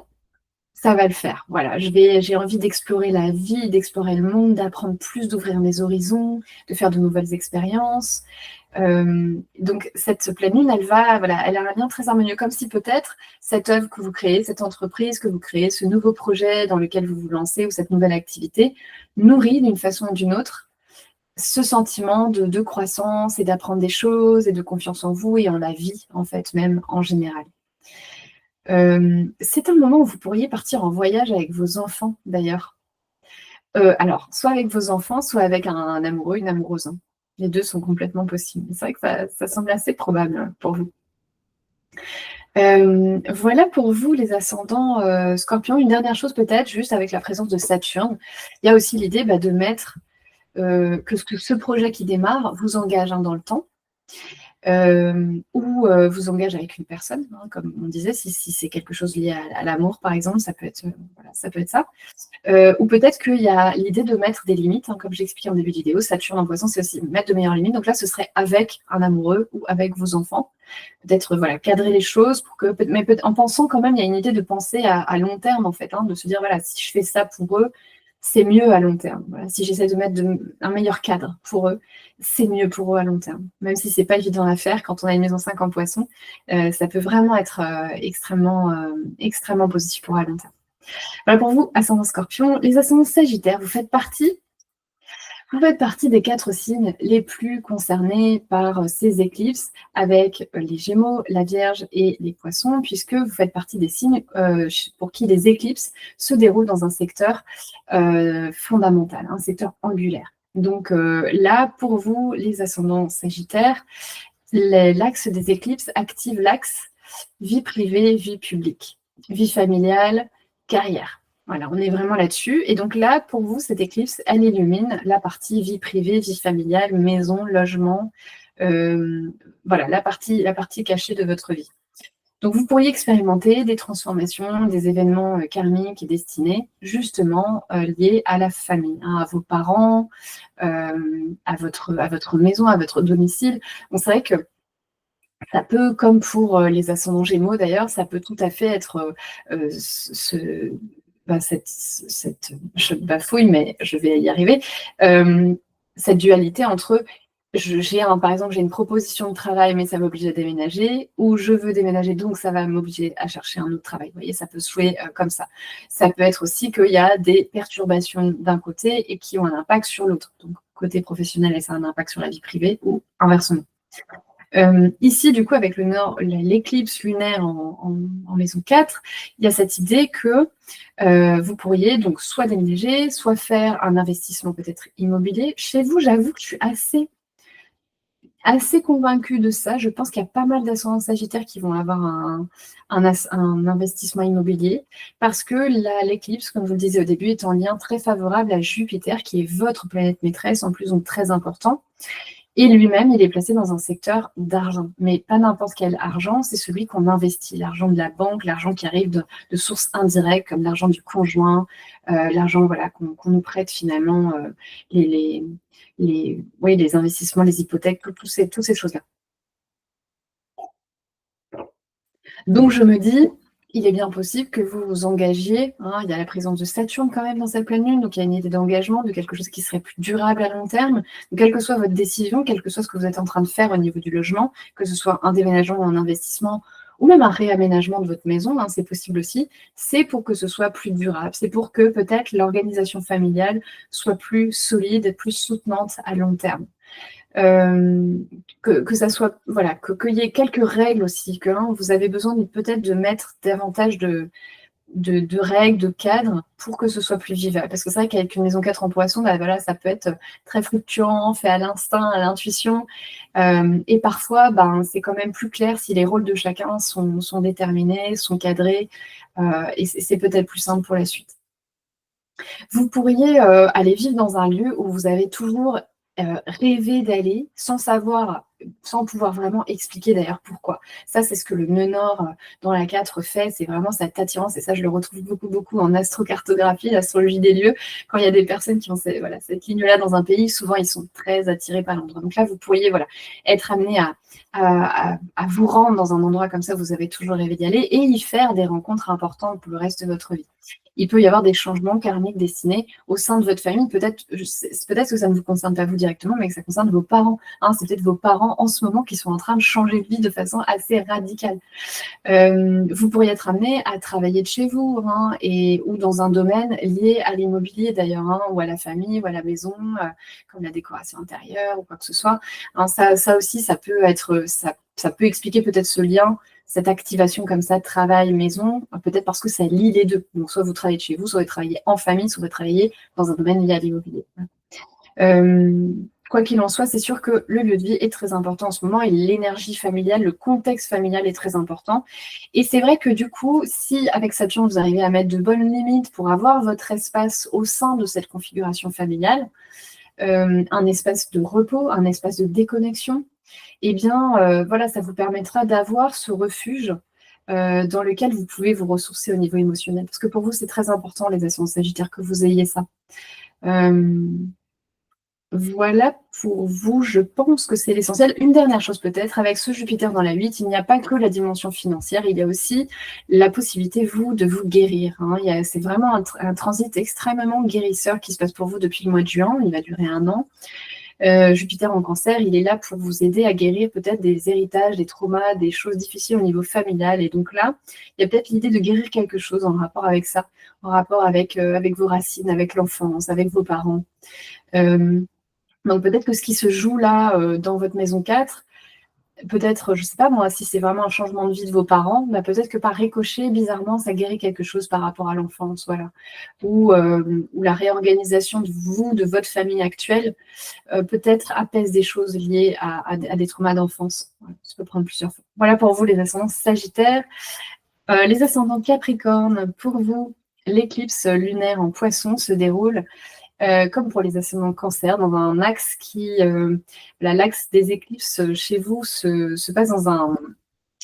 ça va le faire. Voilà, j'ai envie d'explorer la vie, d'explorer le monde, d'apprendre plus, d'ouvrir mes horizons, de faire de nouvelles expériences. Donc cette pleine lune, elle a un lien très harmonieux, comme si peut-être cette œuvre que vous créez, cette entreprise que vous créez, ce nouveau projet dans lequel vous vous lancez ou cette nouvelle activité nourrit d'une façon ou d'une autre ce sentiment de croissance et d'apprendre des choses et de confiance en vous et en la vie, en fait, même en général. C'est un moment où vous pourriez partir en voyage avec vos enfants, d'ailleurs. Alors, soit avec vos enfants, soit avec un amoureux, une amoureuse, hein. Les deux sont complètement possibles. C'est vrai que ça semble assez probable pour vous. Voilà pour vous les ascendants Scorpion. Une dernière chose peut-être, juste avec la présence de Saturne, il y a aussi l'idée de mettre que ce projet qui démarre vous engage dans le temps. Ou vous engage avec une personne, hein, comme on disait, si c'est quelque chose lié à l'amour, par exemple, ça peut être ça. Ou peut-être qu'il y a l'idée de mettre des limites, hein, comme j'expliquais en début de vidéo, Saturne en Poisson, c'est aussi mettre de meilleures limites. Donc là, ce serait avec un amoureux ou avec vos enfants. Peut-être cadrer les choses, mais en pensant quand même, il y a une idée de penser à long terme, en fait, hein, de se dire, voilà, si je fais ça pour eux, c'est mieux à long terme. Voilà, si j'essaie de mettre un meilleur cadre pour eux, c'est mieux pour eux à long terme. Même si ce n'est pas évident à faire, quand on a une maison 5 en Poisson, ça peut vraiment être extrêmement positif pour eux à long terme. Voilà pour vous, ascendant Scorpion. Les ascendants Sagittaires, vous faites partie des 4 signes les plus concernés par ces éclips, avec les Gémeaux, la Vierge et les Poissons, puisque vous faites partie des signes pour qui les éclipses se déroulent dans un secteur fondamental, un secteur angulaire. Donc là, pour vous, les ascendants Sagittaires, l'axe des éclipses active l'axe vie privée, vie publique, vie familiale, carrière. Voilà, on est vraiment là-dessus. Et donc là, pour vous, cette éclipse, elle illumine la partie vie privée, vie familiale, maison, logement, voilà, la partie cachée de votre vie. Donc vous pourriez expérimenter des transformations, des événements karmiques et destinés, justement liés à la famille, hein, à vos parents, à votre maison, à votre domicile. Donc c'est vrai que ça peut, comme pour les ascendants Gémeaux d'ailleurs, ça peut tout à fait être je bafouille, mais je vais y arriver, cette dualité entre par exemple, j'ai une proposition de travail, mais ça m'oblige à déménager, ou je veux déménager, donc ça va m'obliger à chercher un autre travail. Vous voyez, ça peut se jouer comme ça. Ça peut être aussi qu'il y a des perturbations d'un côté et qui ont un impact sur l'autre. Donc, côté professionnel, et ça a un impact sur la vie privée, ou inversement. Ici, du coup, avec l'éclipse lunaire en maison 4, il y a cette idée que vous pourriez donc soit déménager, soit faire un investissement peut-être immobilier. Chez vous, j'avoue que je suis assez convaincue de ça. Je pense qu'il y a pas mal d'ascendants Sagittaires qui vont avoir un investissement immobilier parce que l'éclipse, comme je vous le disais au début, est en lien très favorable à Jupiter, qui est votre planète maîtresse, en plus donc très important. Et lui-même, il est placé dans un secteur d'argent. Mais pas n'importe quel argent, c'est celui qu'on investit. L'argent de la banque, l'argent qui arrive de sources indirectes, comme l'argent du conjoint, l'argent qu'on nous prête finalement, les investissements, les hypothèques, toutes ces choses-là. Donc je me dis, il est bien possible que vous vous engagiez, hein, il y a la présence de Saturne quand même dans cette pleine lune, donc il y a une idée d'engagement, de quelque chose qui serait plus durable à long terme. Donc, quelle que soit votre décision, quel que soit ce que vous êtes en train de faire au niveau du logement, que ce soit un déménagement ou un investissement, ou même un réaménagement de votre maison, hein, c'est possible aussi, c'est pour que ce soit plus durable, c'est pour que peut-être l'organisation familiale soit plus solide, plus soutenante à long terme. Que ça soit, voilà, qu'il y ait quelques règles aussi, que vous avez besoin peut-être de mettre davantage de règles, de cadres pour que ce soit plus vivable. Parce que c'est vrai qu'avec une maison 4 en poisson, bah voilà, ça peut être très fluctuant, fait à l'instinct, à l'intuition. Et parfois, c'est quand même plus clair si les rôles de chacun sont déterminés, sont cadrés, et c'est peut-être plus simple pour la suite. Vous pourriez aller vivre dans un lieu où vous avez toujours rêvé d'aller sans pouvoir vraiment expliquer d'ailleurs pourquoi. Ça, c'est ce que le nœud nord dans la 4 fait, c'est vraiment cette attirance, et ça, je le retrouve beaucoup, beaucoup en astrocartographie, l'astrologie des lieux. Quand il y a des personnes qui ont cette ligne-là dans un pays, souvent, ils sont très attirés par l'endroit. Donc là, vous pourriez être amené à vous rendre dans un endroit comme ça, vous avez toujours rêvé d'y aller, et y faire des rencontres importantes pour le reste de votre vie. Il peut y avoir des changements karmiques destinés au sein de votre famille. Peut-être que ça ne vous concerne pas vous directement, mais que ça concerne vos parents. C'est peut-être vos parents en ce moment qui sont en train de changer de vie de façon assez radicale. Vous pourriez être amené à travailler de chez vous, ou dans un domaine lié à l'immobilier d'ailleurs, ou à la famille, ou à la maison, comme la décoration intérieure ou quoi que ce soit. Ça aussi, ça peut expliquer peut-être ce lien, cette activation comme ça, travail-maison, peut-être parce que ça lie les deux. Donc, soit vous travaillez de chez vous, soit vous travaillez en famille, soit vous travaillez dans un domaine lié à l'immobilier. Quoi qu'il en soit, c'est sûr que le lieu de vie est très important en ce moment, et l'énergie familiale, le contexte familial est très important. Et c'est vrai que du coup, si avec Saturne, vous arrivez à mettre de bonnes limites pour avoir votre espace au sein de cette configuration familiale, un espace de repos, un espace de déconnexion, eh bien, voilà, ça vous permettra d'avoir ce refuge dans lequel vous pouvez vous ressourcer au niveau émotionnel. Parce que pour vous, c'est très important, les ascendants sagittaires, que vous ayez ça. Voilà pour vous, je pense que c'est l'essentiel. Une dernière chose peut-être, avec ce Jupiter dans la 8, il n'y a pas que la dimension financière, il y a aussi la possibilité, vous, de vous guérir. C'est vraiment un transit extrêmement guérisseur qui se passe pour vous depuis le mois de juin, il va durer 1 an. Jupiter en Cancer, il est là pour vous aider à guérir peut-être des héritages, des traumas, des choses difficiles au niveau familial. Et donc là, il y a peut-être l'idée de guérir quelque chose en rapport avec ça, en rapport avec vos racines, avec l'enfance, avec vos parents. Donc peut-être que ce qui se joue là dans votre maison 4, peut-être, je ne sais pas moi, si c'est vraiment un changement de vie de vos parents, peut-être que par ricochet, bizarrement, ça guérit quelque chose par rapport à l'enfance, voilà. Ou la réorganisation de vous, de votre famille actuelle, peut-être apaise des choses liées à des traumas d'enfance. Voilà, ça peut prendre plusieurs fois. Voilà pour vous les ascendants sagittaires. Les ascendants capricornes, pour vous, l'éclipse lunaire en poisson se déroule comme pour les ascendants cancer, dans un axe l'axe des éclipses chez vous se passe dans un...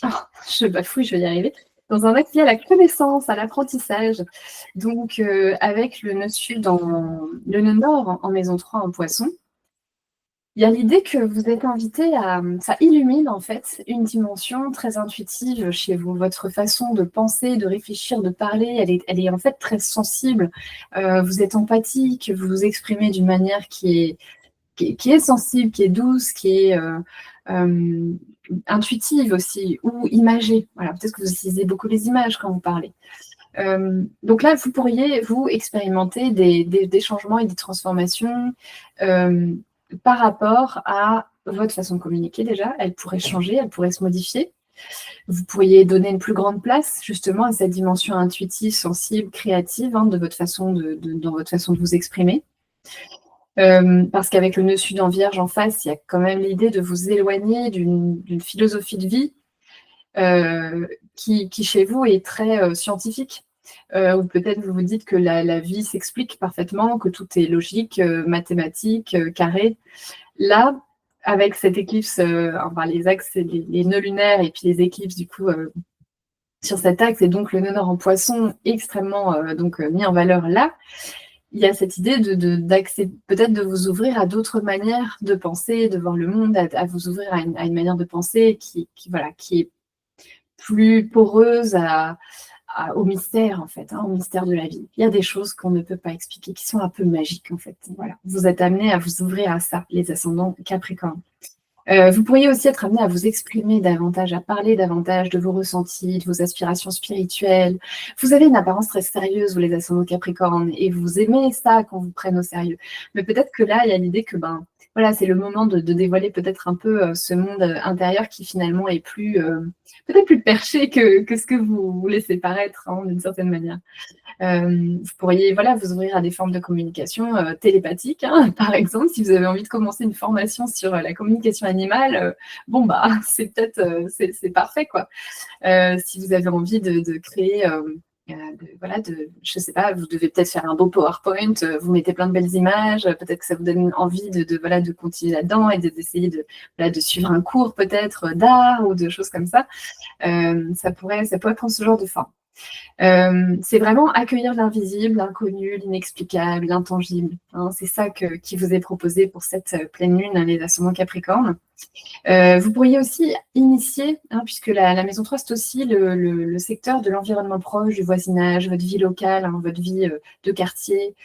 Oh, je bafouille, je vais y arriver. Dans un axe lié à la connaissance, à l'apprentissage. Donc, avec le nœud sud, le nœud nord en maison 3 en poisson, il y a l'idée que vous êtes invité ça illumine en fait une dimension très intuitive chez vous. Votre façon de penser, de réfléchir, de parler, elle est en fait très sensible. Vous êtes empathique, vous vous exprimez d'une manière qui est sensible, qui est douce, qui est intuitive aussi, ou imagée. Voilà, peut-être que vous utilisez beaucoup les images quand vous parlez. Donc là, vous pourriez, vous, expérimenter des changements et des transformations par rapport à votre façon de communiquer déjà. Elle pourrait changer, elle pourrait se modifier. Vous pourriez donner une plus grande place justement à cette dimension intuitive, sensible, créative dans votre façon de vous exprimer. Parce qu'avec le nœud sud en Vierge en face, il y a quand même l'idée de vous éloigner d'une philosophie de vie qui chez vous est très scientifique. Ou peut-être vous vous dites que la vie s'explique parfaitement, que tout est logique, mathématique, carré. Là, avec cette éclipse, les axes, les nœuds lunaires et puis les éclipses du coup sur cet axe, et donc le nœud nord en poisson extrêmement mis en valeur là, il y a cette idée peut-être de vous ouvrir à d'autres manières de penser, de voir le monde, à vous ouvrir à une manière de penser qui est plus poreuse au mystère, en fait, au mystère de la vie. Il y a des choses qu'on ne peut pas expliquer, qui sont un peu magiques, en fait. Voilà. Vous êtes amenés à vous ouvrir à ça, les ascendants Capricorne. Vous pourriez aussi être amené à vous exprimer davantage, à parler davantage de vos ressentis, de vos aspirations spirituelles. Vous avez une apparence très sérieuse, vous les ascendants Capricorne, et vous aimez ça qu'on vous prenne au sérieux. Mais peut-être que là, il y a l'idée que, ben, voilà, c'est le moment de dévoiler peut-être un peu ce monde intérieur qui finalement est plus, peut-être plus perché que ce que vous laissez paraître, hein, d'une certaine manière. Vous pourriez voilà, vous ouvrir à des formes de communication télépathique, hein, par exemple, si vous avez envie de commencer une formation sur la communication animale, bon, bah, c'est peut-être c'est parfait, quoi. Si vous avez envie de créer, voilà, je sais pas, vous devez peut-être faire un beau PowerPoint, vous mettez plein de belles images, peut-être que ça vous donne envie voilà, de continuer là-dedans et d'essayer voilà, de suivre un cours peut-être d'art ou de choses comme ça. Ça pourrait prendre ce genre de forme. C'est vraiment accueillir l'invisible, l'inconnu, l'inexplicable, l'intangible, hein. C'est ça qui vous est proposé pour cette pleine lune, hein, les ascendants Capricorne. Vous pourriez aussi initier, hein, puisque la maison 3, c'est aussi le secteur de l'environnement proche, du voisinage, votre vie locale, hein, votre vie de quartier.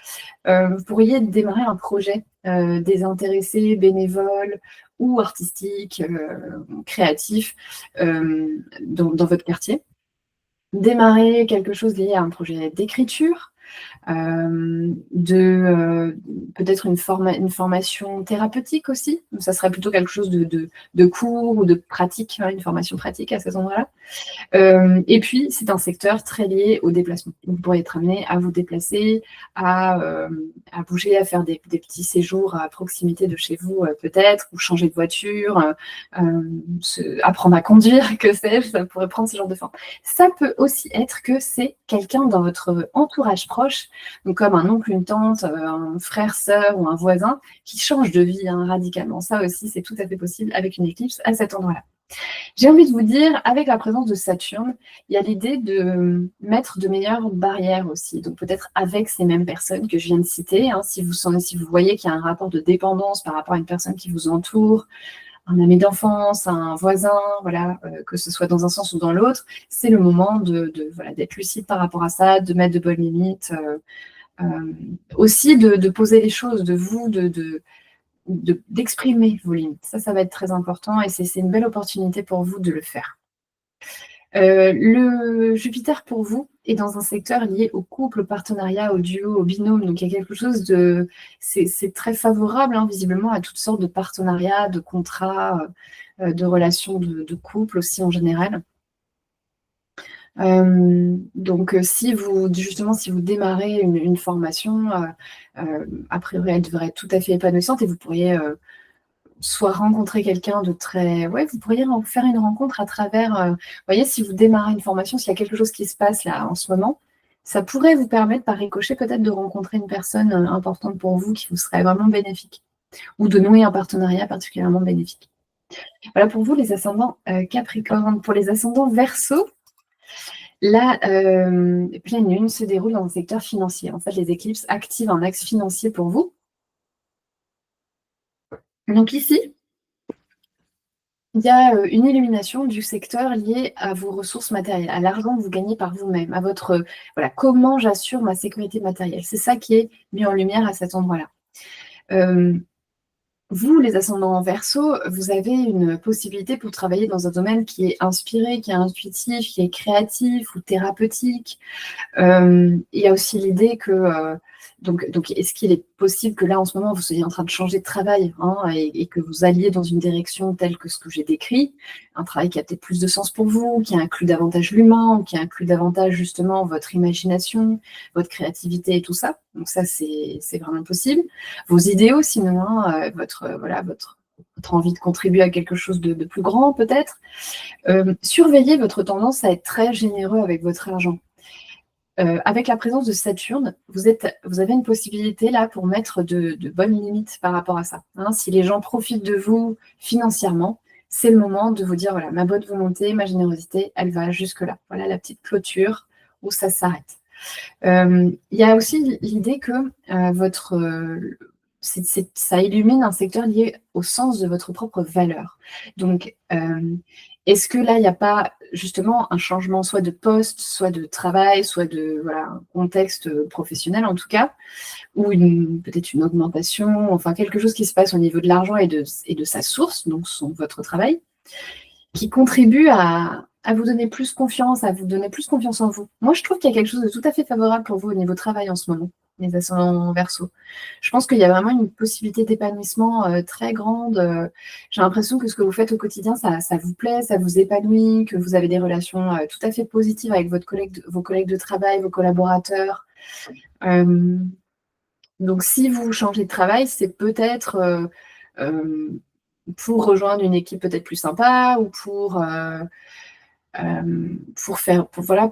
Vous pourriez démarrer un projet désintéressé, bénévole ou artistique, créatif dans votre quartier. Démarrer quelque chose lié à un projet d'écriture, peut-être une formation thérapeutique aussi. Donc ça serait plutôt quelque chose de court ou de pratique, hein, une formation pratique à cet endroit-là. Et puis, c'est un secteur très lié au déplacement. Vous pourriez être amené à vous déplacer, à bouger, à faire des petits séjours à proximité de chez vous, peut-être, ou changer de voiture, apprendre à conduire, que sais-je, ça pourrait prendre ce genre de forme. Ça peut aussi être que c'est quelqu'un dans votre entourage proche, donc comme un oncle, une tante, un frère, sœur ou un voisin, qui change de vie, hein, radicalement. Ça aussi, c'est tout à fait possible avec une éclipse à cet endroit-là. J'ai envie de vous dire, avec la présence de Saturne, il y a l'idée de mettre de meilleures barrières aussi. Donc peut-être avec ces mêmes personnes que je viens de citer, hein, si vous voyez qu'il y a un rapport de dépendance par rapport à une personne qui vous entoure, un ami d'enfance, un voisin, voilà, que ce soit dans un sens ou dans l'autre, c'est le moment voilà, d'être lucide par rapport à ça, de mettre de bonnes limites, aussi de poser les choses, de vous, d'exprimer vos limites. Ça va être très important et c'est une belle opportunité pour vous de le faire. Le Jupiter pour vous est dans un secteur lié au couple, au partenariat, au duo, au binôme. Donc il y a quelque chose de... C'est très favorable, hein, visiblement, à toutes sortes de partenariats, de contrats, de relations de couple aussi en général. Donc si vous démarrez une formation, a priori elle devrait être tout à fait épanouissante et vous pourriez soit rencontrer quelqu'un de très... Ouais, vous pourriez faire une rencontre à travers... vous voyez, si vous démarrez une formation, s'il y a quelque chose qui se passe là en ce moment, ça pourrait vous permettre par ricochet peut-être de rencontrer une personne importante pour vous qui vous serait vraiment bénéfique ou de nouer un partenariat particulièrement bénéfique. Voilà pour vous les ascendants Capricorne. Pour les ascendants Verseau, la pleine lune se déroule dans le secteur financier. En fait, les éclipses activent un axe financier pour vous. Donc ici, il y a une illumination du secteur lié à vos ressources matérielles, à l'argent que vous gagnez par vous-même, à votre, voilà, comment j'assure ma sécurité matérielle. C'est ça qui est mis en lumière à cet endroit-là. Vous, les ascendants en Verseau, vous avez une possibilité pour travailler dans un domaine qui est inspiré, qui est intuitif, qui est créatif ou thérapeutique. Il y a aussi l'idée que, donc est-ce qu'il est possible que là, en ce moment, vous soyez en train de changer de travail, hein, et que vous alliez dans une direction telle que ce que j'ai décrit, un travail qui a peut-être plus de sens pour vous, qui inclut davantage l'humain, ou qui inclut davantage justement votre imagination, votre créativité et tout ça. Donc ça, c'est vraiment possible. Vos idéaux, sinon, hein, votre envie de contribuer à quelque chose de plus grand, peut-être. Surveillez votre tendance à être très généreux avec votre argent. Avec la présence de Saturne, vous avez une possibilité là pour mettre de bonnes limites par rapport à ça, hein. Si les gens profitent de vous financièrement, c'est le moment de vous dire, voilà, ma bonne volonté, ma générosité, elle va jusque-là. Voilà la petite clôture où ça s'arrête. Il y a aussi l'idée que ça illumine un secteur lié au sens de votre propre valeur. Donc, Est-ce que là, il n'y a pas justement un changement soit de poste, soit de travail, soit de un contexte professionnel en tout cas, ou peut-être une augmentation, enfin quelque chose qui se passe au niveau de l'argent et de sa source, donc votre travail, qui contribue à vous donner plus confiance, à vous donner plus confiance en vous. Moi, je trouve qu'il y a quelque chose de tout à fait favorable pour vous au niveau travail en ce moment, les ascendants Verseau. Je pense qu'il y a vraiment une possibilité d'épanouissement très grande. J'ai l'impression que ce que vous faites au quotidien, ça vous plaît, ça vous épanouit, que vous avez des relations tout à fait positives avec vos collègues de travail, vos collaborateurs. Donc, si vous changez de travail, c'est peut-être pour rejoindre une équipe peut-être plus sympa ou pour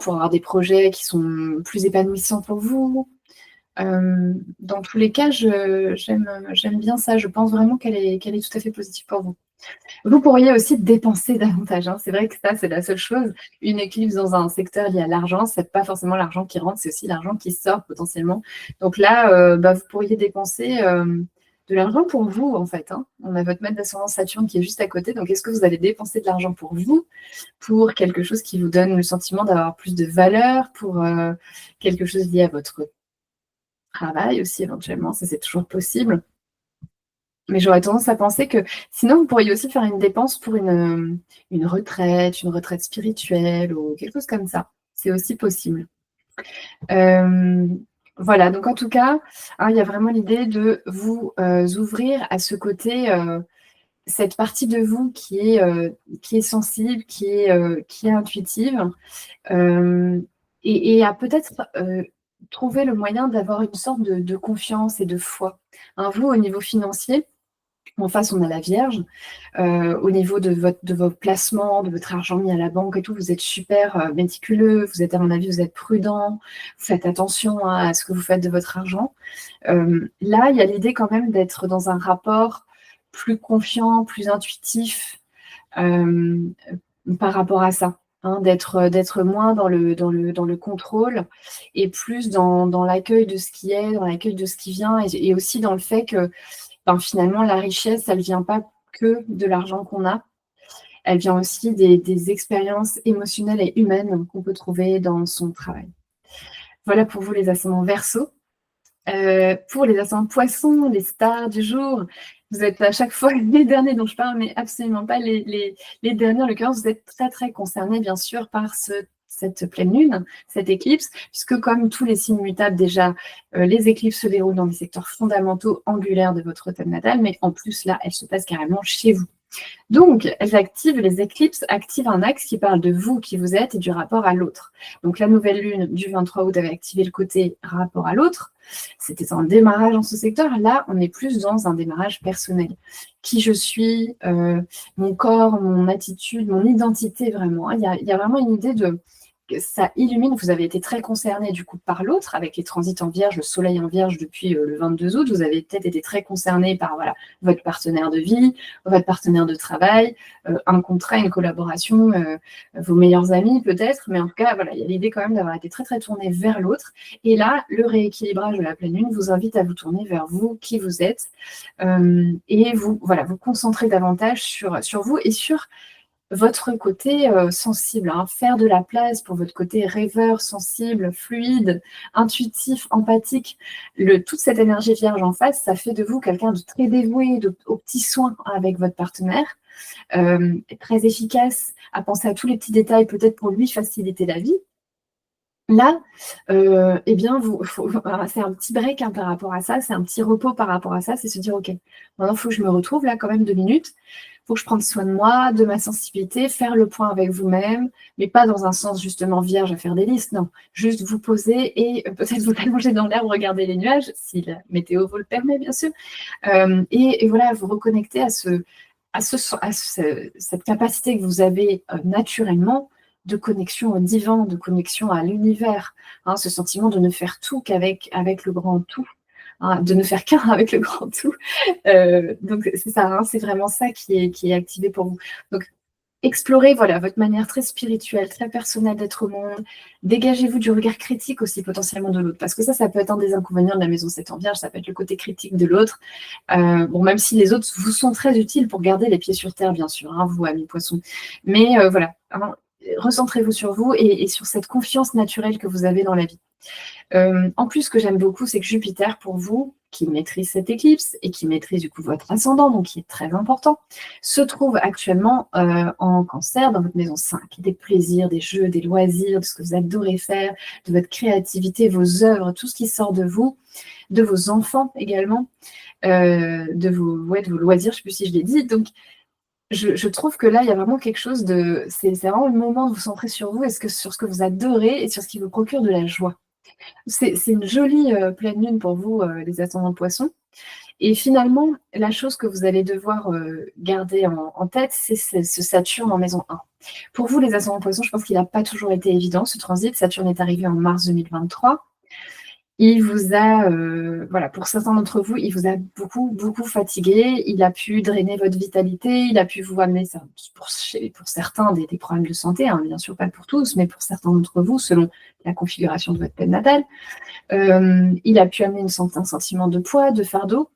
avoir des projets qui sont plus épanouissants pour vous. Dans tous les cas, j'aime bien ça. Je pense vraiment qu'elle est tout à fait positive pour vous. Vous pourriez aussi dépenser davantage, hein. C'est vrai que ça, c'est la seule chose. Une éclipse dans un secteur lié à l'argent, c'est pas forcément l'argent qui rentre, c'est aussi l'argent qui sort potentiellement. Donc là, vous pourriez dépenser de l'argent pour vous, en fait, hein. On a votre maître d'ascendance Saturne qui est juste à côté. Donc, est-ce que vous allez dépenser de l'argent pour vous, pour quelque chose qui vous donne le sentiment d'avoir plus de valeur, pour quelque chose lié à votre travail aussi, éventuellement, ça c'est toujours possible. Mais j'aurais tendance à penser que sinon, vous pourriez aussi faire une dépense pour une retraite spirituelle ou quelque chose comme ça. C'est aussi possible. Voilà, donc en tout cas, hein, il y a vraiment l'idée de vous ouvrir à ce côté, cette partie de vous qui est sensible, qui est intuitive, et à peut-être trouver le moyen d'avoir une sorte de confiance et de foi. Hein, vous, au niveau financier, en face, on a la Vierge. Au niveau de vos placements, de votre argent mis à la banque et tout, vous êtes super méticuleux, vous êtes, à mon avis, vous êtes prudent, vous faites attention à ce que vous faites de votre argent. Là, il y a l'idée quand même d'être dans un rapport plus confiant, plus intuitif par rapport à ça. Hein, d'être moins dans le contrôle et plus dans l'accueil de ce qui est, dans l'accueil de ce qui vient et aussi dans le fait que finalement, la richesse, elle ne vient pas que de l'argent qu'on a. Elle vient aussi des expériences émotionnelles et humaines qu'on peut trouver dans son travail. Voilà pour vous les ascendants Verseau. Pour les ascendants Poissons, les stars du jour, vous êtes à chaque fois les derniers dont je parle, mais absolument pas les derniers. En l'occurrence, vous êtes très, très concernés, bien sûr, par cette pleine lune, cette éclipse, puisque comme tous les signes mutables déjà, les éclipses se déroulent dans des secteurs fondamentaux angulaires de votre thème natal, mais en plus là, elles se passent carrément chez vous. Donc, les éclipses activent un axe qui parle de vous, qui vous êtes, et du rapport à l'autre. Donc, la nouvelle lune du 23 août avait activé le côté rapport à l'autre. C'était un démarrage dans ce secteur. Là, on est plus dans un démarrage personnel. Qui je suis, mon corps, mon attitude, mon identité, vraiment. Il y a vraiment une idée de... Ça illumine, vous avez été très concerné du coup par l'autre, avec les transits en Vierge, le soleil en Vierge depuis le 22 août, vous avez peut-être été très concerné par votre partenaire de vie, votre partenaire de travail, un contrat, une collaboration, vos meilleurs amis peut-être, mais en tout cas, il y a l'idée quand même d'avoir été très très tourné vers l'autre. Et là, le rééquilibrage de la pleine lune vous invite à vous tourner vers vous, qui vous êtes, et vous concentrer davantage sur vous et sur votre côté sensible, hein, faire de la place pour votre côté rêveur, sensible, fluide, intuitif, empathique. Toute cette énergie vierge en face, ça fait de vous quelqu'un de très dévoué, aux petits soins avec votre partenaire, très efficace, à penser à tous les petits détails, peut-être pour lui faciliter la vie. Là, eh bien, c'est un petit break hein, par rapport à ça, c'est un petit repos par rapport à ça, c'est se dire, OK, maintenant, il faut que je me retrouve là quand même 2 minutes, il faut que je prenne soin de moi, de ma sensibilité, faire le point avec vous-même, mais pas dans un sens justement vierge à faire des listes, non, juste vous poser et peut-être vous allonger dans l'herbe, regarder les nuages, si la météo vous le permet, bien sûr, et voilà, vous reconnecter à cette capacité que vous avez naturellement de connexion au divin, de connexion à l'univers, hein, ce sentiment de ne faire tout qu'avec le grand tout, hein, de ne faire qu'un avec le grand tout. Donc c'est ça, hein, c'est vraiment ça qui est activé pour vous. Donc Explorez voilà, votre manière très spirituelle, très personnelle d'être au monde. Dégagez-vous du regard critique aussi potentiellement de l'autre, parce que ça peut être un des inconvénients de la maison 7 en Vierge, ça peut être le côté critique de l'autre. Bon, même si les autres vous sont très utiles pour garder les pieds sur terre, bien sûr, hein, vous, amis poissons. Mais voilà, hein, recentrez-vous sur vous et sur cette confiance naturelle que vous avez dans la vie. En plus, ce que j'aime beaucoup, c'est que Jupiter, pour vous, qui maîtrise cette éclipse et qui maîtrise du coup votre ascendant, donc qui est très important, se trouve actuellement en Cancer dans votre maison 5. Des plaisirs, des jeux, des loisirs, de ce que vous adorez faire, de votre créativité, vos œuvres, tout ce qui sort de vous, de vos enfants également, de vos loisirs, je ne sais plus si je l'ai dit. Donc, je trouve que là, il y a vraiment quelque chose de... C'est vraiment le moment de vous centrer sur vous et sur ce que vous adorez et sur ce qui vous procure de la joie. C'est une jolie pleine lune pour vous, les ascendants poissons. Et finalement, la chose que vous allez devoir garder en tête, c'est ce Saturne en maison 1. Pour vous, les ascendants poissons, je pense qu'il n'a pas toujours été évident, ce transit. Saturne est arrivé en mars 2023. Il vous a, voilà, pour certains d'entre vous, il vous a beaucoup, beaucoup fatigué. Il a pu drainer votre vitalité. Il a pu vous amener, pour certains, des problèmes de santé, hein, bien sûr pas pour tous, mais pour certains d'entre vous, selon la configuration de votre thème natal. Il a pu amener un sentiment de poids, de fardeau.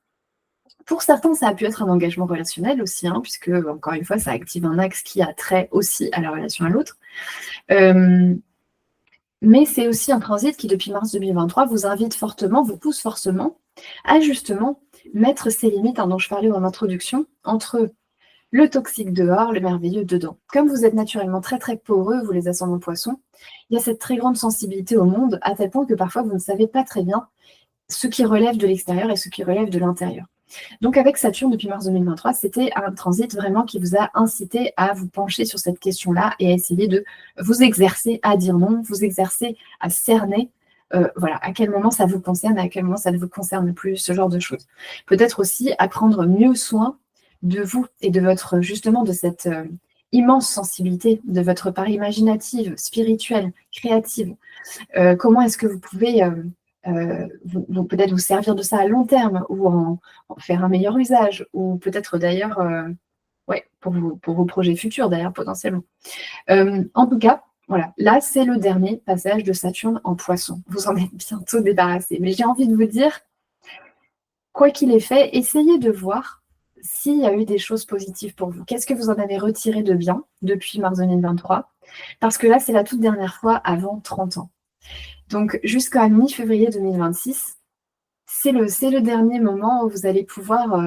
Pour certains, ça a pu être un engagement relationnel aussi, hein, puisque, encore une fois, ça active un axe qui a trait aussi à la relation à l'autre. Mais c'est aussi un transit qui, depuis mars 2023, vous invite fortement, vous pousse forcément à justement mettre ces limites, hein, dont je parlais en introduction, entre le toxique dehors, le merveilleux dedans. Comme vous êtes naturellement très très poreux, vous les ascendants poissons, il y a cette très grande sensibilité au monde, à tel point que parfois vous ne savez pas très bien ce qui relève de l'extérieur et ce qui relève de l'intérieur. Donc avec Saturne, depuis mars 2023, c'était un transit vraiment qui vous a incité à vous pencher sur cette question-là et à essayer de vous exercer à dire non, vous exercer à cerner voilà, à quel moment ça vous concerne, à quel moment ça ne vous concerne plus, ce genre de choses. Peut-être aussi à prendre mieux soin de vous et de votre, justement, de cette immense sensibilité, de votre part imaginative, spirituelle, créative. Comment est-ce que vous pouvez peut-être vous servir de ça à long terme ou en faire un meilleur usage, ou peut-être d'ailleurs ouais, pour vos projets futurs d'ailleurs potentiellement. En tout cas, voilà, là c'est le dernier passage de Saturne en Poisson. Vous en êtes bientôt débarrassé. Mais j'ai envie de vous dire, quoi qu'il ait fait, essayez de voir s'il y a eu des choses positives pour vous. Qu'est-ce que vous en avez retiré de bien depuis mars 2023? Parce que là, c'est la toute dernière fois avant 30 ans. Donc jusqu'à mi-février 2026, c'est le dernier moment où vous allez pouvoir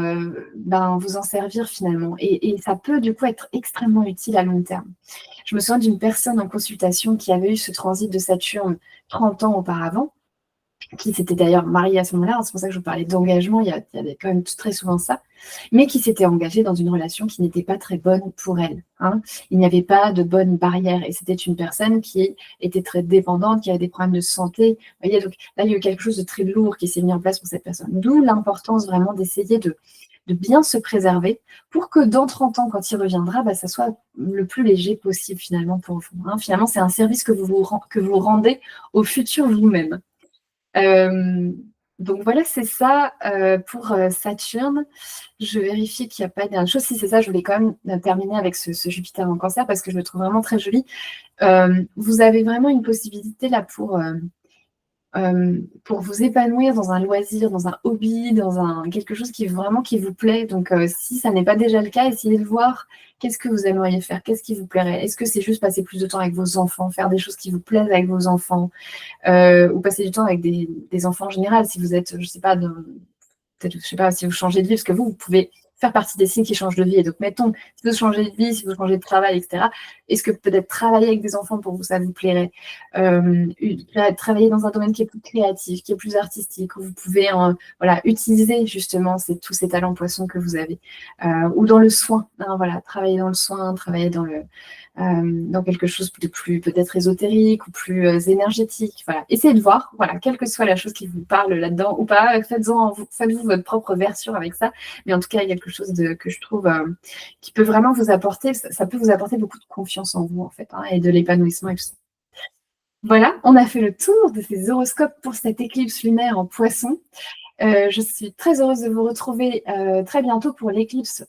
vous en servir finalement. Et ça peut du coup être extrêmement utile à long terme. Je me souviens d'une personne en consultation qui avait eu ce transit de Saturne 30 ans auparavant, qui s'était d'ailleurs mariée à ce moment-là, hein, c'est pour ça que je vous parlais d'engagement, il y a quand même très souvent ça, mais qui s'était engagée dans une relation qui n'était pas très bonne pour elle. Hein. Il n'y avait pas de bonne barrière, et c'était une personne qui était très dépendante, qui avait des problèmes de santé. Vous voyez, donc là, il y a eu quelque chose de très lourd qui s'est mis en place pour cette personne. D'où l'importance vraiment d'essayer de bien se préserver pour que dans 30 ans, quand il reviendra, ça soit le plus léger possible finalement pour vous. Hein. Finalement, c'est un service que vous rendez au futur vous-même. Donc voilà, c'est ça pour Saturne. Je vérifie qu'il n'y a pas dernière chose. Si c'est ça, je voulais quand même terminer avec ce Jupiter en Cancer parce que je le trouve vraiment très joli. Vous avez vraiment une possibilité là pour vous épanouir dans un loisir, dans un hobby, dans quelque chose qui vous plaît. Donc, si ça n'est pas déjà le cas, essayez de voir qu'est-ce que vous aimeriez faire, qu'est-ce qui vous plairait. Est-ce que c'est juste passer plus de temps avec vos enfants, faire des choses qui vous plaisent avec vos enfants, ou passer du temps avec des enfants en général, si vous êtes, je sais pas, peut-être, je sais pas, si vous changez de vie, parce que vous pouvez faire partie des signes qui changent de vie. Et donc, mettons, si vous changez de vie, si vous changez de travail, etc., est-ce que peut-être travailler avec des enfants pour vous, ça vous plairait? Travailler dans un domaine qui est plus créatif, qui est plus artistique, où vous pouvez utiliser justement tous ces talents poissons que vous avez. Ou dans le soin, hein, voilà, travailler dans le soin, travailler dans quelque chose de plus peut-être ésotérique ou plus énergétique. Voilà. Essayez de voir, voilà, quelle que soit la chose qui vous parle là-dedans ou pas, faites-vous votre propre version avec ça. Mais en tout cas, il y a quelque chose que je trouve qui peut vraiment vous apporter, ça peut vous apporter beaucoup de confiance en vous, en fait, hein, et de l'épanouissement et tout ça. Voilà, on a fait le tour de ces horoscopes pour cette éclipse lunaire en Poisson. Je suis très heureuse de vous retrouver très bientôt pour l'éclipse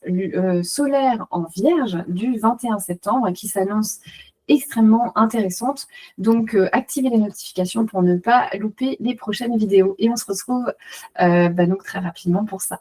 solaire en Vierge du 21 septembre qui s'annonce extrêmement intéressante. Donc, activez les notifications pour ne pas louper les prochaines vidéos. Et on se retrouve donc très rapidement pour ça.